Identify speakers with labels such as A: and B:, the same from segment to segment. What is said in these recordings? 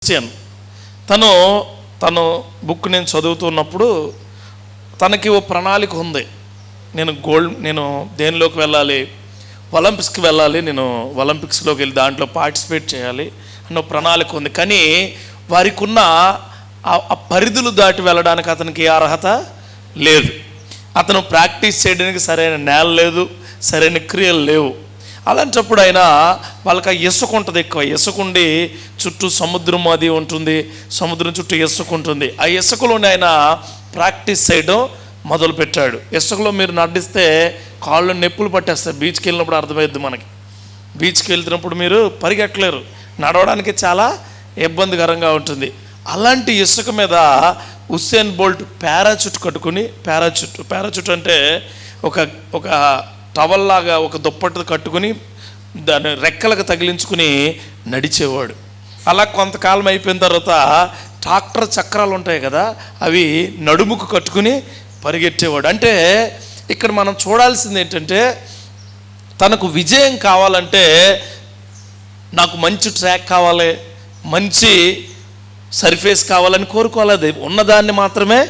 A: Christian తను book నేను చదువుతున్నప్పుడు తనకి ఓ ప్రణాళిక ఉంది. నేను దేనిలోకి వెళ్ళాలి, ఒలింపిక్స్కి వెళ్ళాలి, నేను ఒలింపిక్స్లోకి వెళ్ళి దాంట్లో పార్టిసిపేట్ చేయాలి అన్న ప్రణాళిక ఉంది. కానీ వారికి ఉన్న ఆ పరిధులు దాటి వెళ్ళడానికి అతనికి ఏ అర్హత లేదు. అతను ప్రాక్టీస్ చేయడానికి సరైన నేల లేదు, సరైన క్రియలు లేవు. అలాంటప్పుడు ఆయన వాళ్ళకి ఆ ఇసుక ఉంటుంది, ఎక్కువ ఇసుకుండి చుట్టూ సముద్రం అది ఉంటుంది, సముద్రం చుట్టూ ఇసుక ఉంటుంది. ఆ ఇసుకలోనే ఆయన ప్రాక్టీస్ చేయడం మొదలుపెట్టాడు. ఇసుకలో మీరు నడిస్తే కాళ్ళు నొప్పులు పట్టేస్తాయి. బీచ్కి వెళ్ళినప్పుడు అర్థమైద్ది మనకి. బీచ్కి వెళ్తున్నప్పుడు మీరు పరిగెట్టలేరు, నడవడానికి చాలా ఇబ్బందికరంగా ఉంటుంది. అలాంటి ఇసుక మీద ఉసేన్ బోల్ట్ పారాచూట్ కట్టుకుని, పారాచూట్ అంటే ఒక టవల్లాగా ఒక దుప్పటి కట్టుకుని దాన్ని రెక్కలకు తగిలించుకుని నడిచేవాడు. అలా కొంతకాలం అయిపోయిన తర్వాత ట్రాక్టర్ చక్రాలు ఉంటాయి కదా, అవి నడుముకు కట్టుకుని పరిగెట్టేవాడు. అంటే ఇక్కడ మనం చూడాల్సింది ఏంటంటే, తనకు విజయం కావాలంటే నాకు మంచి ట్రాక్ కావాలి, మంచి సర్ఫేస్ కావాలని కోరుకోవాలి. ఉన్నదాన్ని మాత్రమే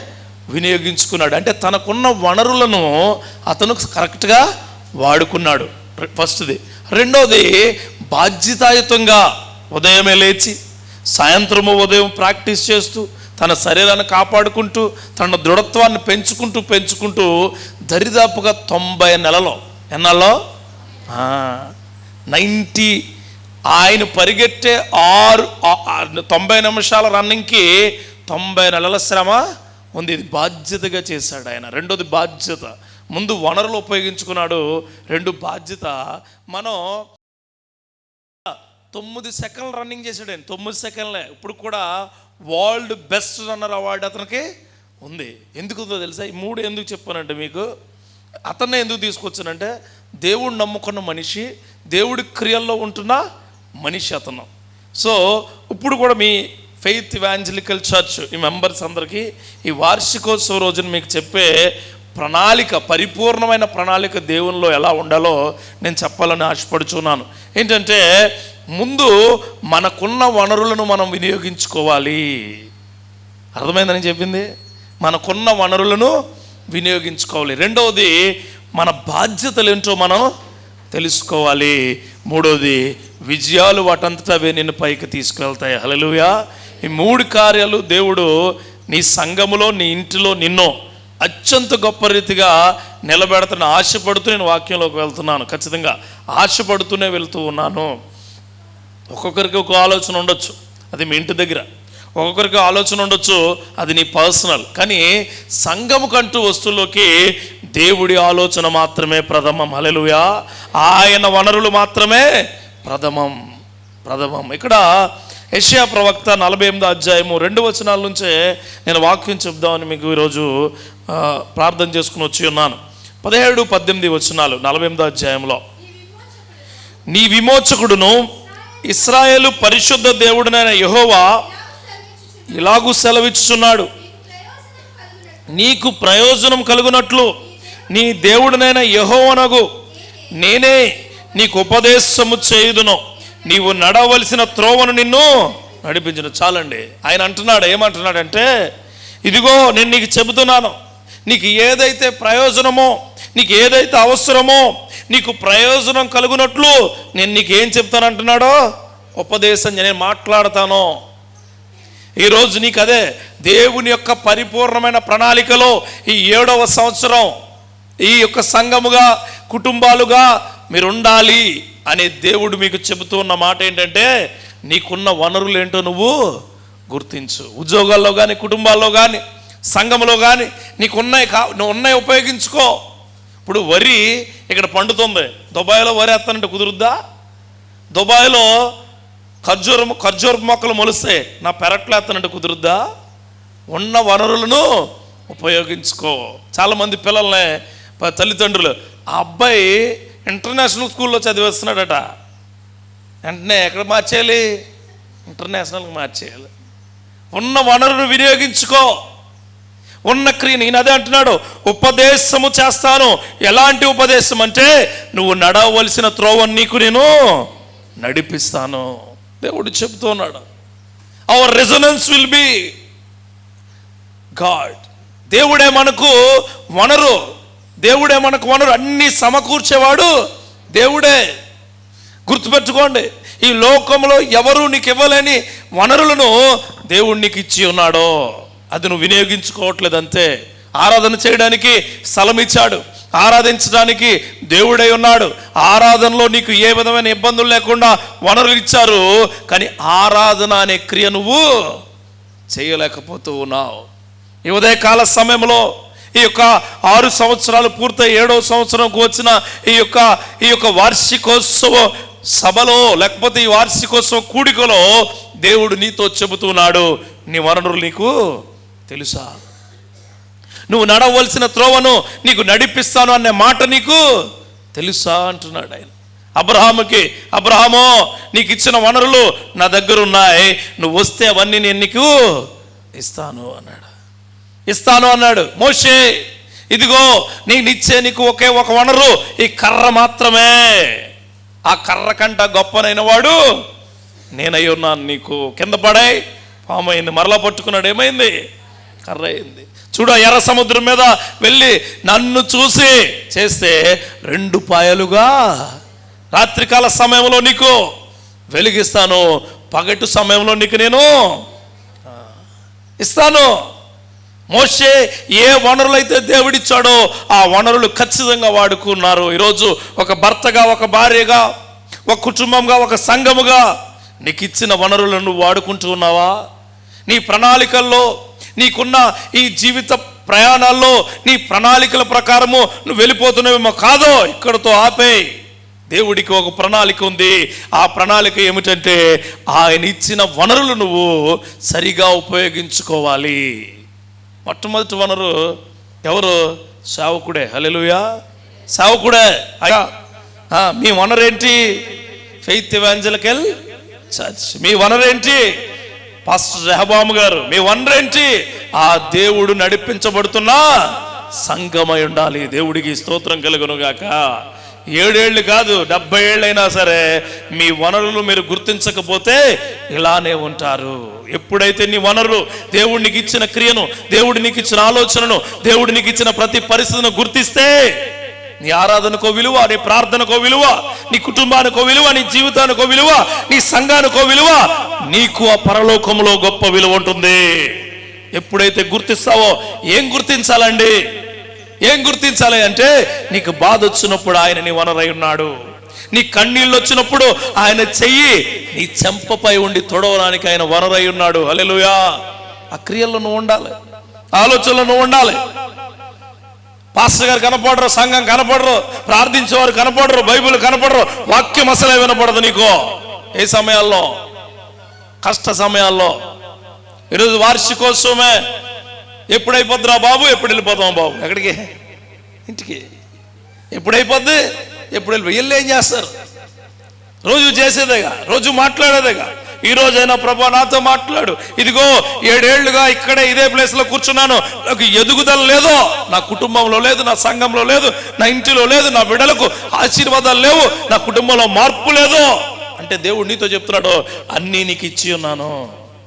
A: వినియోగించుకున్నాడు. అంటే తనకున్న వనరులను అతను కరెక్ట్గా వాడుకున్నాడు, ఫస్ట్ది. రెండోది, బాధ్యతాయుతంగా ఉదయమే లేచి ఉదయం ప్రాక్టీస్ చేస్తూ తన శరీరాన్ని కాపాడుకుంటూ తన దృఢత్వాన్ని పెంచుకుంటూ దరిదాపుగా 90 నెలలో 90 ఆయన పరిగెట్టే 90 నిమిషాల రన్నింగ్కి 90 నెలల శ్రమ ఉంది. ఇది బాధ్యతగా చేశాడు ఆయన. రెండోది బాధ్యత. ముందు వనరులు ఉపయోగించుకున్నాడు, రెండు బాధ్యత. మనం 9 సెకండ్లు రన్నింగ్ చేశాడు ఆయన, 9 సెకండ్లే. ఇప్పుడు కూడా వరల్డ్ బెస్ట్ రన్నర్ అవార్డు అతనికి ఉంది. ఎందుకు ఉందో తెలుసా? ఈ 3 ఎందుకు చెప్పానంటే మీకు, అతన్నే ఎందుకు తీసుకొచ్చానంటే, దేవుడు నమ్ముకున్న మనిషి, దేవుడి క్రియల్లో ఉంటున్న మనిషి అతను. సో ఇప్పుడు కూడా మీ ఫెయిత్ ఇవాంజలికల్ చర్చ్ ఈ మెంబర్స్ అందరికీ ఈ వార్షికోత్సవ రోజున మీకు చెప్పే ప్రణాళిక, పరిపూర్ణమైన ప్రణాళిక దేవునిలో ఎలా ఉండాలో నేను చెప్పాలని ఆశపడుచున్నాను. ఏంటంటే, ముందు మనకున్న వనరులను మనం వినియోగించుకోవాలి. అర్థమైందని చెప్పింది, మనకున్న వనరులను వినియోగించుకోవాలి. రెండవది, మన బాధ్యతలు ఏంటో మనం తెలుసుకోవాలి. మూడవది, విజయాలు వాటంతటా అవే నిన్ను పైకి తీసుకువెళ్తాయి. హల్లెలూయా. ఈ 3 కార్యాలు దేవుడు నీ సంఘములో, నీ ఇంటిలో నిన్ను అత్యంత గొప్ప రీతిగా నిలబెడతాను. ఆశపడుతూ నేను వాక్యంలోకి వెళ్తున్నాను, ఖచ్చితంగా ఆశపడుతూనే వెళ్తూ ఉన్నాను. ఒక్కొక్కరికి ఒక ఆలోచన ఉండొచ్చు, అది మీ ఇంటి దగ్గర. ఒక్కొక్కరికి ఆలోచన ఉండొచ్చు, అది నీ పర్సనల్. కానీ సంఘము కంటూ వస్తువులోకి దేవుడి ఆలోచన మాత్రమే ప్రథమం. హల్లెలూయా. ఆయన వనరులు మాత్రమే ప్రథమం. ఇక్కడ యెషయా ప్రవక్త 48వ అధ్యాయము 2 వచనాల నుంచే నేను వాక్యం చెప్దామని మీకు ఈరోజు ప్రార్థన చేసుకుని వచ్చి ఉన్నాను. 17, 18 వచనాలు 48వ అధ్యాయంలో. నీ విమోచకుడును ఇశ్రాయేలు పరిశుద్ధ దేవుడునైన యెహోవా ఇలాగూ సెలవిచ్చుచున్నాడు, నీకు ప్రయోజనం కలుగునట్లు నీ దేవుడునైన యెహోవానగు నేనే నీకు ఉపదేశము చేయుదును, నీవు నడవలసిన త్రోవను నిన్ను నడిపించును. చాలండి. ఆయన అంటున్నాడు, ఏమంటున్నాడంటే, ఇదిగో నేను నీకు చెబుతున్నాను, నీకు ఏదైతే ప్రయోజనమో, నీకు ఏదైతే అవసరమో, నీకు ప్రయోజనం కలుగునట్లు నేను నీకు ఏం చెప్తానంటున్నాడో ఉపదేశం నేను మాట్లాడతాను. ఈరోజు నీకు అదే దేవుని యొక్క పరిపూర్ణమైన ప్రణాళికలో ఈ 7వ సంవత్సరం ఈ యొక్క సంఘముగా, కుటుంబాలుగా మీరు ఉండాలి అనే దేవుడు మీకు చెబుతూ ఉన్న మాట ఏంటంటే, నీకున్న వనరులు ఏంటో నువ్వు గుర్తించు. ఉద్యోగాల్లో కానీ, కుటుంబాల్లో కానీ, సంఘంలో కానీ నువ్వు ఉన్నాయి ఉపయోగించుకో. ఇప్పుడు వరి ఇక్కడ పండుతుంది, దుబాయ్లో వరి ఎత్తానంటే కుదురుద్దా? దుబాయ్లో ఖర్జూర మొక్కలు మొలుస్తాయి, నా పెరట్లో ఎత్తానంటే కుదురుద్దా? ఉన్న వనరులను ఉపయోగించుకో. చాలామంది పిల్లల్ని తల్లిదండ్రులు, ఆ అబ్బాయి ఇంటర్నేషనల్ స్కూల్లో చదివేస్తున్నాడట, వెంటనే ఎక్కడ మార్చేయాలి? ఇంటర్నేషనల్కి మార్చేయాలి. ఉన్న వనరును వినియోగించుకో, ఉన్న క్రియ. నేను అదే అంటున్నాడు, ఉపదేశము చేస్తాను. ఎలాంటి ఉపదేశం అంటే, నువ్వు నడవలసిన త్రోవను నీకు నేను నడిపిస్తాను. దేవుడు చెబుతున్నాడు. Our resonance will be God. దేవుడే మనకు వనరు, దేవుడే మనకు వనరు, అన్ని సమకూర్చేవాడు దేవుడే. గుర్తుపెట్టుకోండి, ఈ లోకంలో ఎవరు నీకు ఇవ్వలేని వనరులను దేవుడు నీకు ఇచ్చి ఉన్నాడో అది నువ్వు వినియోగించుకోవట్లేదు అంతే. ఆరాధన చేయడానికి స్థలం ఇచ్చాడు, ఆరాధించడానికి దేవుడై ఉన్నాడు, ఆరాధనలో నీకు ఏ విధమైన ఇబ్బందులు లేకుండా వనరులు ఇచ్చారు. కానీ ఆరాధన అనే క్రియ నువ్వు చేయలేకపోతూ ఉన్నావు. ఈ ఉదయకాల సమయంలో ఈ యొక్క 6 సంవత్సరాలు పూర్తయి 7వ సంవత్సరంకు వచ్చిన ఈ యొక్క వార్షికోత్సవ సభలో, లేకపోతే ఈ వార్షికోత్సవ కూడికలో దేవుడు నీతో చెబుతున్నాడు, నీ వనరులు నీకు తెలుసా? నువ్వు నడవలసిన త్రోవను నీకు నడిపిస్తాను అనే మాట నీకు తెలుసా అంటున్నాడు ఆయన అబ్రహాముకి. అబ్రహామో, నీకు ఇచ్చిన వనరులు నా దగ్గర ఉన్నాయి, నువ్వు వస్తే అవన్నీ నేను నీకు ఇస్తాను అన్నాడు. మోషే, ఇదిగో నీకు నీకు ఒకే ఒక వనరు, ఈ కర్ర మాత్రమే. ఆ కర్ర కంట గొప్పనైన వాడు నేనై ఉన్నాను. నీకు కింద పడాయి పాము అయింది, మరలా పట్టుకున్నాడు, ఏమైంది? కర్ర అయింది. చూడ, ఎర్ర సముద్రం మీద వెళ్ళి నన్ను చూసి చేస్తే 2 పాయలుగా రాత్రికాల సమయంలో నీకు వెలిగిస్తాను, పగటి సమయంలో నీకు నేను ఇస్తాను. మోషే ఏ వనరులైతే దేవుడిచ్చాడో ఆ వనరులు ఖచ్చితంగా వాడుకున్నారు. ఈరోజు ఒక భర్తగా, ఒక భార్యగా, ఒక కుటుంబంగా, ఒక సంఘముగా నీకు ఇచ్చిన వనరులను నువ్వు వాడుకుంటూ ఉన్నావా? నీ ప్రణాళికల్లో, నీకున్న ఈ జీవిత ప్రయాణాల్లో నీ ప్రణాళికల ప్రకారము నువ్వు వెళ్ళిపోతున్నావేమో, కాదో ఇక్కడతో ఆపేయి. దేవుడికి ఒక ప్రణాళిక ఉంది. ఆ ప్రణాళిక ఏమిటంటే ఆయన ఇచ్చిన వనరులు నువ్వు సరిగా ఉపయోగించుకోవాలి. మొట్టమొదటి వనరు ఎవరు? సేవకుడే. హల్లెలూయా, సేవకుడే. మీ వనరు ఏంటి? Faith evangelical church. మీ వనరు ఏంటి? పాస్టర్ రెహబాము గారు. మీ వనరు ఏంటి? ఆ దేవుడు నడిపించబడుతున్న సంఘమై ఉండాలి. దేవుడికి స్తోత్రం కలుగునుగాక. 7 ఏళ్ళు కాదు, 70 ఏళ్ళైనా సరే మీ వనరులు మీరు గుర్తించకపోతే ఇలానే ఉంటారు. ఎప్పుడైతే నీ వనరులు, దేవుడు నీకు ఇచ్చిన క్రియను, దేవుడు నీకు ఇచ్చిన ఆలోచనను, దేవుడు నీకు ఇచ్చిన ప్రతి పరిస్థితిని గుర్తిస్తే నీ ఆరాధనకో విలువ, నీ ప్రార్థనకో విలువ, నీ కుటుంబానికో విలువ, నీ జీవితానికో విలువ, నీ సంఘానికో విలువ, నీకు ఆ పరలోకంలో గొప్ప విలువ ఉంటుంది. ఎప్పుడైతే గుర్తిస్తావో, ఏం గుర్తించాలండి? ఏం గుర్తించాలి అంటే, నీకు బాధ వచ్చినప్పుడు ఆయన నీ వనరై ఉన్నాడు. నీ కన్నీళ్ళు వచ్చినప్పుడు ఆయన చెయ్యి నీ చెంపపై ఉండి తొడవడానికి ఆయన వనరై ఉన్నాడు. హల్లెలూయా. ఆ క్రియల్లో నువ్వు ఉండాలి, ఆలోచనలో నువ్వు ఉండాలి. పాస్టర్ గారు కనపడరు, సంఘం కనపడరు, ప్రార్థించేవారు కనపడరు, బైబిల్ కనపడరు, వాక్యం అసలే వినపడదు నీకు. ఏ సమయాల్లో? కష్ట సమయాల్లో. ఈరోజు వార్షికోత్సవమే. ఎప్పుడైపోద్దురా బాబు? ఎప్పుడు వెళ్ళిపోతాం బాబు? ఎక్కడికి? ఇంటికి. ఎప్పుడైపోద్ది? ఎప్పుడు వెళ్ళి ఏం చేస్తారు? రోజు చేసేదేగా, రోజు మాట్లాడేదేగా. ఈ రోజైనా ప్రభా నాతో మాట్లాడు. ఇదిగో 7 ఏళ్లుగా ఇక్కడే ఇదే ప్లేస్లో కూర్చున్నాను, నాకు ఎదుగుదల లేదో, నా కుటుంబంలో లేదు, నా సంఘంలో లేదు, నా ఇంటిలో లేదు, నా బిడ్డలకు ఆశీర్వాదాలు లేవు, నా కుటుంబంలో మార్పు లేదు అంటే దేవుడు నీతో చెప్తున్నాడు, అన్నీ నీకు ఇచ్చి ఉన్నాను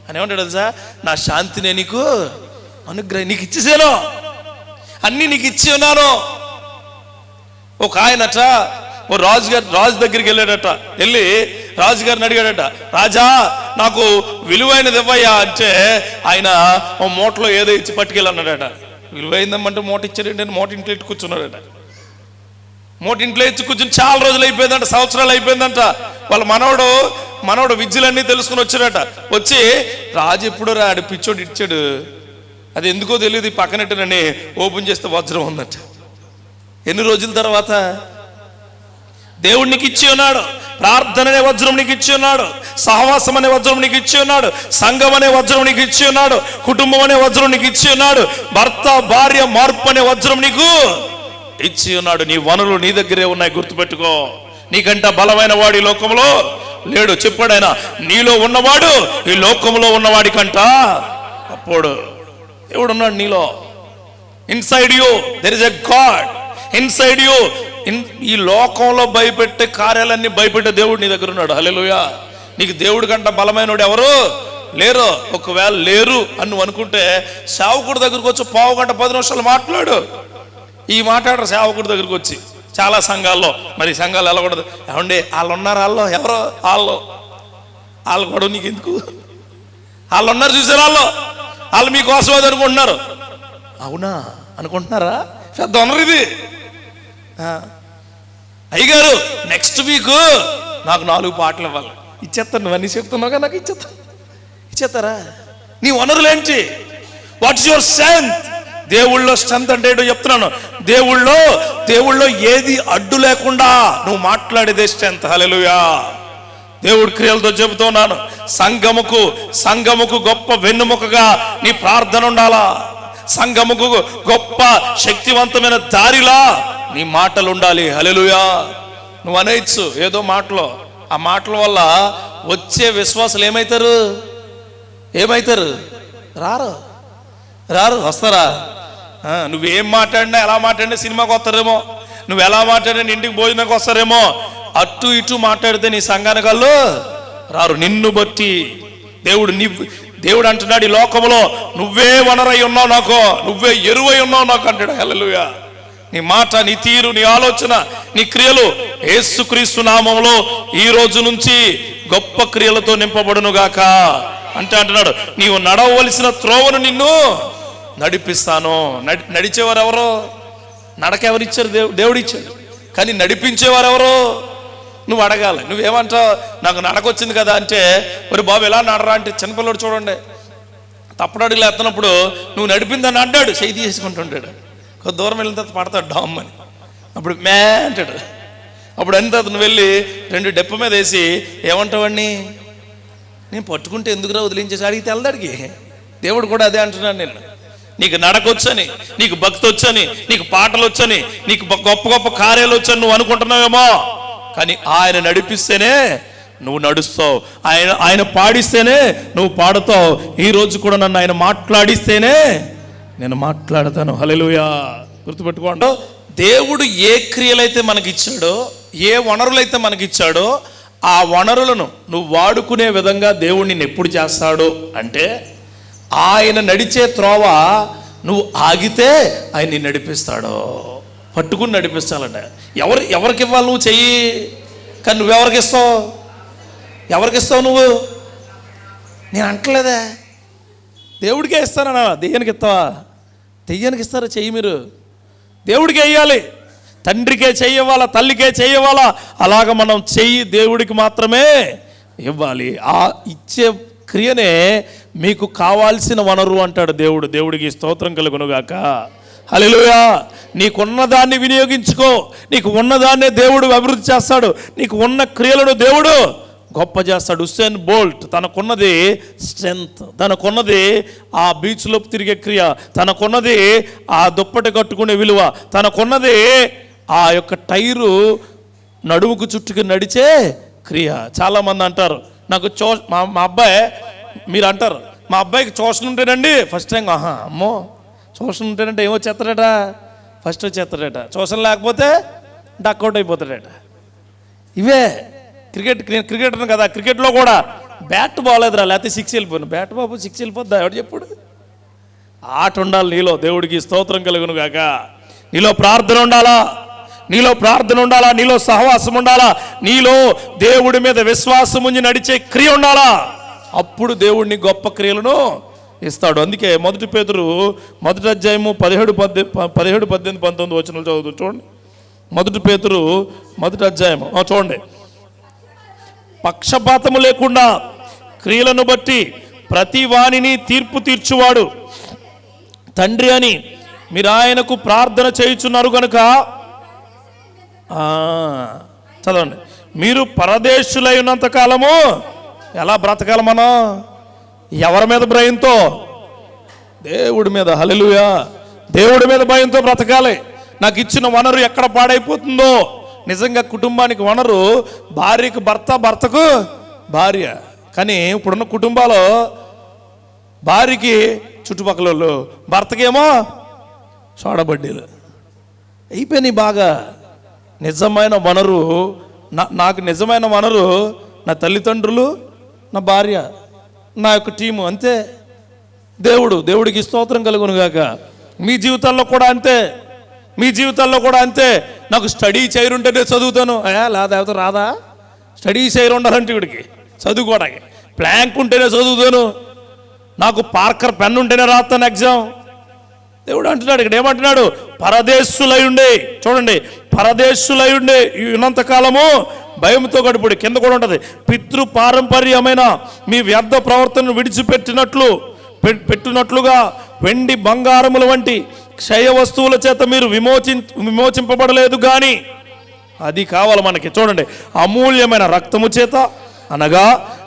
A: అని. ఏమంటాడు తెలుసా? నా శాంతినే నీకు అనుగ్రహం నీకు ఇచ్చేసాను, అన్నీ నీకు ఇచ్చి ఉన్నాను. ఒక ఆయనట ఓ రాజు దగ్గరికి వెళ్ళాడట. వెళ్ళి రాజుగారిని అడిగాడట, రాజా నాకు విలువైనది ఇవ్వయ్యా అంటే ఆయన ఓ మూటలో ఏదో ఇచ్చి పట్టుకెళ్ళన్నాడట. విలువైందమ్మంటే మూట ఇచ్చాడంటే మూట ఇంట్లో ఇట్టు కూర్చున్నాడట. మూట ఇంట్లో ఇచ్చి కూర్చుని చాలా రోజులు అయిపోయిందంట, సంవత్సరాలు అయిపోయిందంట. వాళ్ళ మనవడు విద్యలన్నీ తెలుసుకుని వచ్చాడట. వచ్చి రాజు ఎప్పుడు రాడు, పిచ్చోడు ఇచ్చాడు, అది ఎందుకో తెలియదు, పక్కనట్టునని ఓపెన్ చేస్తే వజ్రం ఉందట. ఎన్ని రోజుల తర్వాత? దేవుడు నీకు ఇచ్చి ఉన్నాడు, ప్రార్థన అనే వజ్రం నీకు ఇచ్చి ఉన్నాడు, సహవాసం అనే వజ్రం నీకు ఇచ్చి ఉన్నాడు, సంఘం అనే వజ్రం నీకు ఇచ్చి ఉన్నాడు, కుటుంబం అనే వజ్రం నీకు ఇచ్చి ఉన్నాడు, భర్త భార్య మార్పు అనే వజ్రం నీకు ఇచ్చి ఉన్నాడు. నీ వనరులు నీ దగ్గరే ఉన్నాయి, గుర్తుపెట్టుకో. నీకంట బలమైన వాడు ఈ లోకంలో లేడు. చెప్పాడు ఆయన, నీలో ఉన్నవాడు ఈ లోకంలో ఉన్నవాడి కంట అప్పుడు ఎవడున్నాడు నీలో. Inside you there is a God inside you. ఈ లోకంలో భయపెట్టే కార్యాలన్నీ భయపెట్టే దేవుడు నీ దగ్గర ఉన్నాడు. హల్లెలూయా. నీకు దేవుడి కంట బలమైనడు ఎవరు లేరు. ఒకవేళ లేరు అని నువ్వు అనుకుంటే సేవకుడి దగ్గరకు వచ్చి 1/2 గంట 10 నిమిషాలు మాట్లాడు. ఈ మాట్లాడరు సేవకుడి దగ్గరకు వచ్చి. చాలా సంఘాల్లో మరి సంఘాలు వెళ్ళకూడదు. ఏమండి వాళ్ళు ఉన్నారు, వాళ్ళు ఎవరో వాళ్ళు కూడా నీకు ఎందుకు, వాళ్ళు ఉన్నారు చూసారు, వాళ్ళు మీకోసం అది అనుకుంటున్నారు. అవునా అనుకుంటున్నారా? పెద్ద ఉన్నారు ఇది. అయ్యగారు నెక్స్ట్ వీక్ నాకు 4 పాటలు ఇవ్వాలి. ఇచ్చేస్తాను. నువ్వన్నీ చెప్తున్నావుగా, నాకు ఇచ్చేస్తారా? నీ వనరులేంటి? What's your strength? దేవుళ్ళో స్ట్రెంత్ అంటే ఏంటో చెప్తున్నాను. దేవుళ్ళో ఏది అడ్డు లేకుండా నువ్వు మాట్లాడేదే స్ట్రెంత్. హల్లెలూయా. దేవుడి క్రియలతో చెబుతున్నాను. సంఘముకు గొప్ప వెన్నుముకగా నీ ప్రార్థన ఉండాలా. సంఘముకు గొప్ప శక్తివంతమైన దారిలా నీ మాటలు ఉండాలి. హల్లెలూయా. నువ్వు అనేయచ్చు ఏదో మాటలో, ఆ మాటల వల్ల వచ్చే విశ్వాసులు ఏమైతారు? రారు. వస్తారా? నువ్వేం మాట్లాడినా, ఎలా మాట్లాడినా సినిమాకి వస్తారేమో, నువ్వు ఎలా మాట్లాడినా ఇంటికి భోజనానికి వస్తారేమో. అటు ఇటు మాట్లాడితే నీ సంఘానికి వాళ్ళు రారు. నిన్ను బట్టి దేవుడు అంటున్నాడు, ఈ లోకంలో నువ్వే వనరై ఉన్నావు నాకు, నువ్వే ఎరువై ఉన్నావు నాకు అంటాడు. హల్లెలూయా. నీ మాట, నీ తీరు, నీ ఆలోచన, నీ క్రియలు యేసుక్రీస్తు నామములో ఈ రోజు నుంచి గొప్ప క్రియలతో నింపబడును గాక అంటే అంటున్నాడు. నీవు నడవలసిన త్రోవను నిన్ను నడిపిస్తాను. నడిచేవారు ఎవరో? నడక ఎవరిచ్చారు? దేవుడు ఇచ్చాడు. కానీ నడిపించేవారు ఎవరో? నువ్వు అడగాలి. నువ్వేమంటావు? నాకు నడకొచ్చింది కదా అంటే, మరి బాబు ఎలా నడరా అంటే, చిన్నపిల్లడు చూడండి తప్పడడుగులు ఎత్తనప్పుడు నువ్వు నడిపిందని అడ్డాడు, చేయి తీసుకుంటుంటాడు. కొద్ది దూరం వెళ్ళిన తర్వాత పడతాడు డామ్ అని. అప్పుడు మే అంటాడు. అప్పుడు అయిన తర్వాత నువ్వు వెళ్ళి 2 డెప్ప మీద వేసి ఏమంటావాడిని? నేను పట్టుకుంటే ఎందుకురా వదిలించేసి అడిగితే వెళ్దాడికి. దేవుడు కూడా అదే అంటున్నాను. నేను నీకు నడకొచ్చని, నీకు భక్తి వచ్చని, నీకు పాటలు వచ్చని, నీకు గొప్ప గొప్ప కార్యాలు వచ్చని నువ్వు అనుకుంటున్నావేమో. కానీ ఆయన నడిపిస్తేనే నువ్వు నడుస్తావు. ఆయన పాడిస్తేనే నువ్వు పాడుతావు. ఈ రోజు కూడా నన్ను ఆయన మాట్లాడిస్తేనే నేను మాట్లాడతాను. హల్లెలూయా. గుర్తుపెట్టుకోండి, దేవుడు ఏ క్రియలైతే మనకిచ్చాడో, ఏ వనరులైతే మనకిచ్చాడో, ఆ వనరులను నువ్వు వాడుకునే విధంగా దేవుడు నిన్ను ఎప్పుడు చేస్తాడు అంటే, ఆయన నడిచే త్రోవ నువ్వు ఆగితే ఆయన నిన్ను నడిపిస్తాడు. పట్టుకుని నడిపిస్తాడంట. ఎవరికి ఇవ్వాలి నువ్వు చెయ్యి? కానీ నువ్వెవరికి ఇస్తావు? నువ్వు? నేను అంటలేదా? దేవుడికే ఇస్తానన్నా. దెయ్యానికి ఇస్తావా? దెయ్యానికి ఇస్తారా చెయ్యి? మీరు దేవుడికే ఇవ్వాలి. తండ్రికే చెయ్యవాలా, తల్లికే చెయ్యవాలా. అలాగ మనం చెయ్యి దేవుడికి మాత్రమే ఇవ్వాలి. ఆ ఇచ్చే క్రియనే మీకు కావాల్సిన వనరు అంటాడు దేవుడు. దేవుడికి స్తోత్రం కలుగునుగాక. హల్లెలూయా. నీకున్నదాన్ని వినియోగించుకో. నీకు ఉన్నదాన్నే దేవుడు అభివృద్ధి చేస్తాడు. నీకు ఉన్న క్రియలను దేవుడు గొప్ప చేస్తాడు. హుస్సేన్ బోల్ట్ తనకున్నది స్ట్రెంత్, తనకున్నది ఆ బీచ్లో తిరిగే క్రియ, తనకున్నది ఆ దుప్పటి కట్టుకునే విలువ, తనకున్నది ఆ యొక్క టైరు నడుముకు చుట్టుకు నడిచే క్రియ. చాలామంది అంటారు నాకు మా అబ్బాయి, మీరు అంటారు మా అబ్బాయికి ట్యూషన్ ఉంటేనండి ఫస్ట్ టైం. అమ్మో, ట్యూషన్ ఉంటేనంటే ఏమో చేస్తాడట, ఫస్ట్ వచ్చేస్తాడట. ట్యూషన్ లేకపోతే డక్అవుట్ అయిపోతాడట. ఇవే క్రికెటర్ కదా, క్రికెట్లో కూడా బ్యాట్ బాగోలేదురా, లేకపోతే 6 వెళ్ళిపోయినా. బ్యాట్ బాబు 6 వెళ్ళిపోద్దా? ఎవడు చెప్పుడు? ఆట ఉండాలి నీలో. దేవుడికి స్తోత్రం కలుగును గాక. నీలో ప్రార్థన ఉండాలా, నీలో సహవాసం ఉండాలా, నీలో దేవుడి మీద విశ్వాసం ఉంచి నడిచే క్రియ ఉండాలా. అప్పుడు దేవుడిని గొప్ప క్రియలను ఇస్తాడు. అందుకే 1 పేతురు 1వ అధ్యాయము 17, 18, 19 వచనాలు చదువుతూ చూడండి. 1 పేతురు 1వ అధ్యాయము చూడండి. పక్షపాతము లేకుండా క్రియలను బట్టి ప్రతి వానిని తీర్పు తీర్చువాడు తండ్రి అని మీరు ఆయనకు ప్రార్థన చేయుచున్నారు కనుక, చదవండి, మీరు పరదేశులై ఉన్నంత కాలము ఎలా బ్రతకాలి? మనం ఎవరి మీద భయంతో? దేవుడి మీద. హల్లెలూయా. దేవుడి మీద భయంతో బ్రతకాలి. నాకు ఇచ్చిన వనరు ఎక్కడ పాడైపోతుందో. నిజంగా కుటుంబానికి వనరు భార్యకు భర్త, భర్తకు భార్య. కానీ ఇప్పుడున్న కుటుంబాల్లో భార్యకి చుట్టుపక్కల వాళ్ళు, భర్తకేమో సోడబడ్డీలు అయిపోయినాయి బాగా. నిజమైన వనరు నాకు నిజమైన వనరు నా తల్లిదండ్రులు, నా భార్య. నా యొక్క టీము అంతే. దేవుడికి స్తోత్రం కలుగును గాక. మీ జీవితాల్లో కూడా అంతే, మీ జీవితాల్లో కూడా అంతే. నాకు స్టడీ చైర్ ఉంటేనే చదువుతాను, లేకపోతే రాదా? స్టడీ చైర్ ఉండాలంటే వీడికి చదువుకోవడానికి, ప్లాంక్ ఉంటేనే చదువుతాను, నాకు పార్కర్ పెన్ ఉంటేనే రాస్తాను ఎగ్జామ్. దేవుడు అంటున్నాడు ఇక్కడ, ఏమంటున్నాడు? పరదేశులై ఉండే, చూడండి, పరదేశులై ఉండే ఉన్నంతకాలము భయంతో గడుపుడు. కింద కూడా ఉంటుంది, పితృ పారంపర్యమైన మీ వ్యర్థ ప్రవర్తనను విడిచిపెట్టినట్లుగా వెండి బంగారముల వంటి క్షయ వస్తువుల చేత మీరు విమోచింపబడలేదు కానీ, అది కావాలి మనకి. చూడండి, అమూల్యమైన రక్తము చేత, అనగా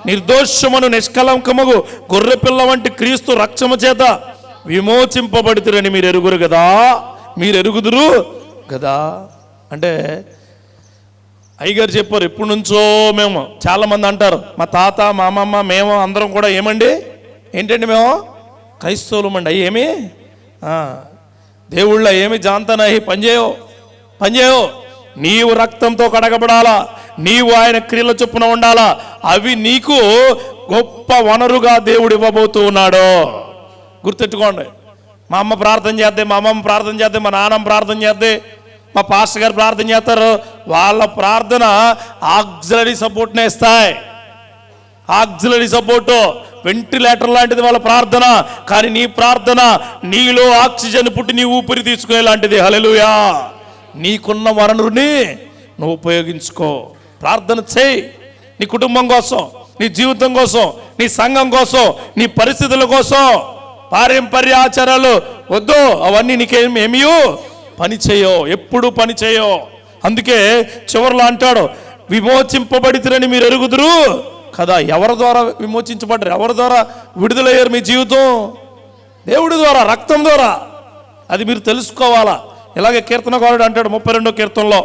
A: నిర్దోషమును నిష్కలంకముగు గొర్రెపిల్ల వంటి క్రీస్తు రక్తము చేత విమోచింపబడుతురని మీరు ఎరుగురు కదా, మీరు ఎరుగుదురు కదా. అంటే అయ్యగారు చెప్పారు, ఎప్పటి నుంచో మేము, చాలామంది అంటారు, మా తాత మా అమ్మమ్మ మేము అందరం కూడా ఏంటండి మేము క్రైస్తవులమండి. అయ్యి ఏమి దేవుళ్ళ ఏమి జాంతనాయి పనిచేయో. నీవు రక్తంతో కడగబడాలా, నీవు ఆయన క్రియల చొప్పున ఉండాలా. అవి నీకు గొప్ప వనరుగా దేవుడు ఇవ్వబోతూ ఉన్నాడు. గుర్తెట్టుకోండి. మా అమ్మ ప్రార్థన చేద్దే, మా అమ్మమ్మ ప్రార్థన చేద్దే, మా నాన్నమ్మ ప్రార్థన చేద్దే, మా పాస్టర్ గారు ప్రార్థన చేస్తారు. వాళ్ళ ప్రార్థన ఆక్సిలరీ సపోర్ట్నే ఇస్తాయి. ఆక్సిలరీ సపోర్టు, వెంటిలేటర్ లాంటిది వాళ్ళ ప్రార్థన. కానీ నీ ప్రార్థన నీలో ఆక్సిజన్ పుట్టి నీ ఊపిరి తీసుకునే లాంటిది. హల్లెలూయా. నీకున్న వనరుని నువ్వు ఉపయోగించుకో, ప్రార్థన చేయి. నీ కుటుంబం కోసం, నీ జీవితం కోసం, నీ సంఘం కోసం, నీ పరిస్థితుల కోసం. పారంపర్య ఆచారాలు వద్దు, అవన్నీ నీకేమీ పని చేయో, ఎప్పుడు పని చేయో. అందుకే చివరిలో అంటాడు, విమోచింపబడితిరని మీరు ఎరుగుదురు కదా. ఎవరి ద్వారా విమోచించబడ్డారు? ఎవరి ద్వారా విడుదలయ్యారు? మీ జీవితం దేవుడి ద్వారా, రక్తం ద్వారా. అది మీరు తెలుసుకోవాలా. ఇలాగే కీర్తనకారుడు అంటాడు 32వ కీర్తనలో,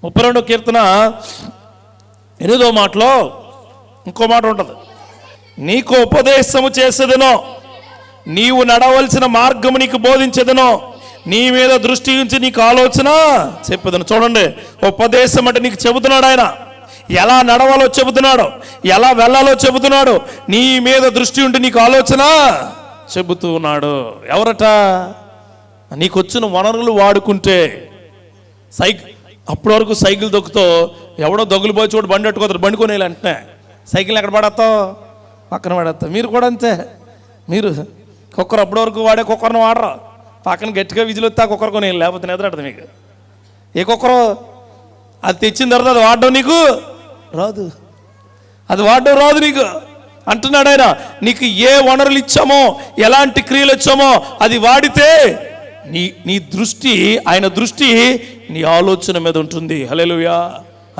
A: 32వ కీర్తన 8వ మాటలో ఇంకో మాట ఉంటుంది, నీకు ఉపదేశము చేసేదనో, నీవు నడవలసిన మార్గము నీకు బోధించేదనో, నీ మీద దృష్టి ఉంచి నీకు ఆలోచన చెప్పేదను. చూడండి, ఉపదేశం అంటే నీకు చెబుతున్నాడు ఆయన, ఎలా నడవాలో చెబుతున్నాడు, ఎలా వెళ్ళాలో చెబుతున్నాడు. నీ మీద దృష్టి ఉంటే నీకు ఆలోచన చెబుతూ ఉన్నాడు. ఎవరట? నీకు వచ్చిన వనరులు వాడుకుంటే. అప్పటి వరకు సైకిల్ దొక్కుతో ఎవడో దొంగలు పోయి చోటు బండి పెట్టుకోతారు, బండి కొనేయాలి అంటనే. సైకిల్ ఎక్కడ పడతావు? పక్కన పడేస్తావు. మీరు కూడా అంతే. మీరు కుక్కర్ అప్పటి వరకు వాడే కుక్కర్ని వాడరు, పక్కన గట్టిగా విజిల్ వస్తే ఆ కుక్కర్ కొనేయాలి, లేకపోతే నిద్రపడుతుంది మీకు. ఏ కుక్కరు? అది తెచ్చిన తర్వాత అది వాడడం నీకు రాదు, అది వాడడం రాదు నీకు అంటున్నాడు ఆయన. నీకు ఏ వనరులు ఇచ్చామో, ఎలాంటి క్రియలు ఇచ్చామో అది వాడితే నీ దృష్టి, ఆయన దృష్టి నీ ఆలోచన మీద ఉంటుంది. హల్లెలూయా.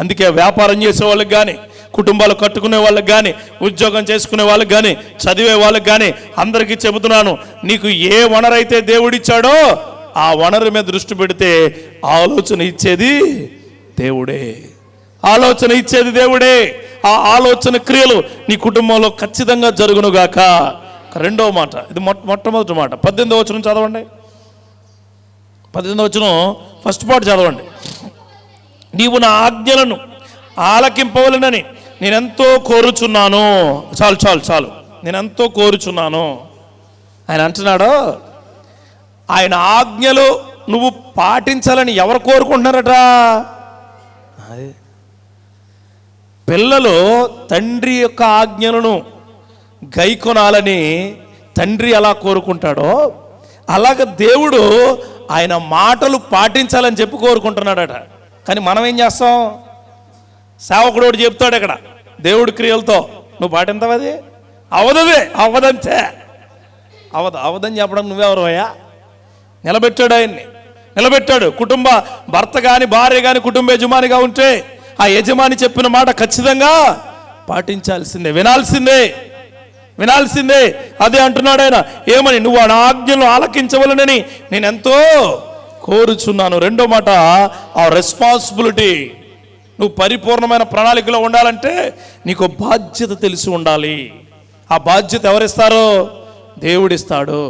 A: అందుకే వ్యాపారం చేసే వాళ్ళకి కానీ, కుటుంబాలు కట్టుకునే వాళ్ళకి కానీ, ఉద్యోగం చేసుకునే వాళ్ళకి కానీ, చదివే వాళ్ళకి కానీ అందరికీ చెబుతున్నాను, నీకు ఏ వనరు అయితే దేవుడిచ్చాడో ఆ వనరు మీద దృష్టి పెడితే ఆలోచన ఇచ్చేది దేవుడే. ఆలోచన ఇచ్చేది దేవుడే. ఆ ఆలోచన క్రియలు నీ కుటుంబంలో ఖచ్చితంగా జరుగునుగాక. రెండవ మాట, ఇది మొట్టమొదటి మాట. 18వ వచనం చదవండి. 18వ వచనం ఫస్ట్ పార్ట్ చదవండి. నీవు నా ఆజ్ఞలను ఆలకింపవలనని నేనెంతో కోరుచున్నాను. చాలు, నేనెంతో కోరుచున్నాను. ఆయన అంటున్నాడు, ఆయన ఆజ్ఞలు నువ్వు పాటించాలని ఎవరు కోరుకుంటున్నారట? పిల్లలు తండ్రి యొక్క ఆజ్ఞలను గైకొనాలని తండ్రి ఎలా కోరుకుంటాడో, అలాగ దేవుడు ఆయన మాటలు పాటించాలని చెప్పి కోరుకుంటున్నాడట. కానీ మనం ఏం చేస్తాం? సేవకుడు చెప్తాడు ఇక్కడ దేవుడి క్రియలతో, నువ్వు పాటింతావు, అది అవదంతే అవదని చెప్పడం నువ్వెవరయ్యా? నిలబెట్టాడు, ఆయన్ని నిలబెట్టాడు. కుటుంబ భర్త కానీ భార్య కానీ కుటుంబ యజమానిగా ఉంటే ఆ యజమాని చెప్పిన మాట ఖచ్చితంగా పాటించాల్సిందే, వినాల్సిందే. అదే అంటున్నాడు ఆయన. ఏమని? నువ్వు ఆ ఆజ్ఞలు ఆలకించవలనని నేను ఎంతో కోరుచున్నాను. రెండో మాట, ఆ రెస్పాన్సిబిలిటీ. నువ్వు పరిపూర్ణమైన ప్రణాళికలో ఉండాలంటే నీకు బాధ్యత తెలిసి ఉండాలి. ఆ బాధ్యత ఎవరిస్తారో? దేవుడిస్తాడు.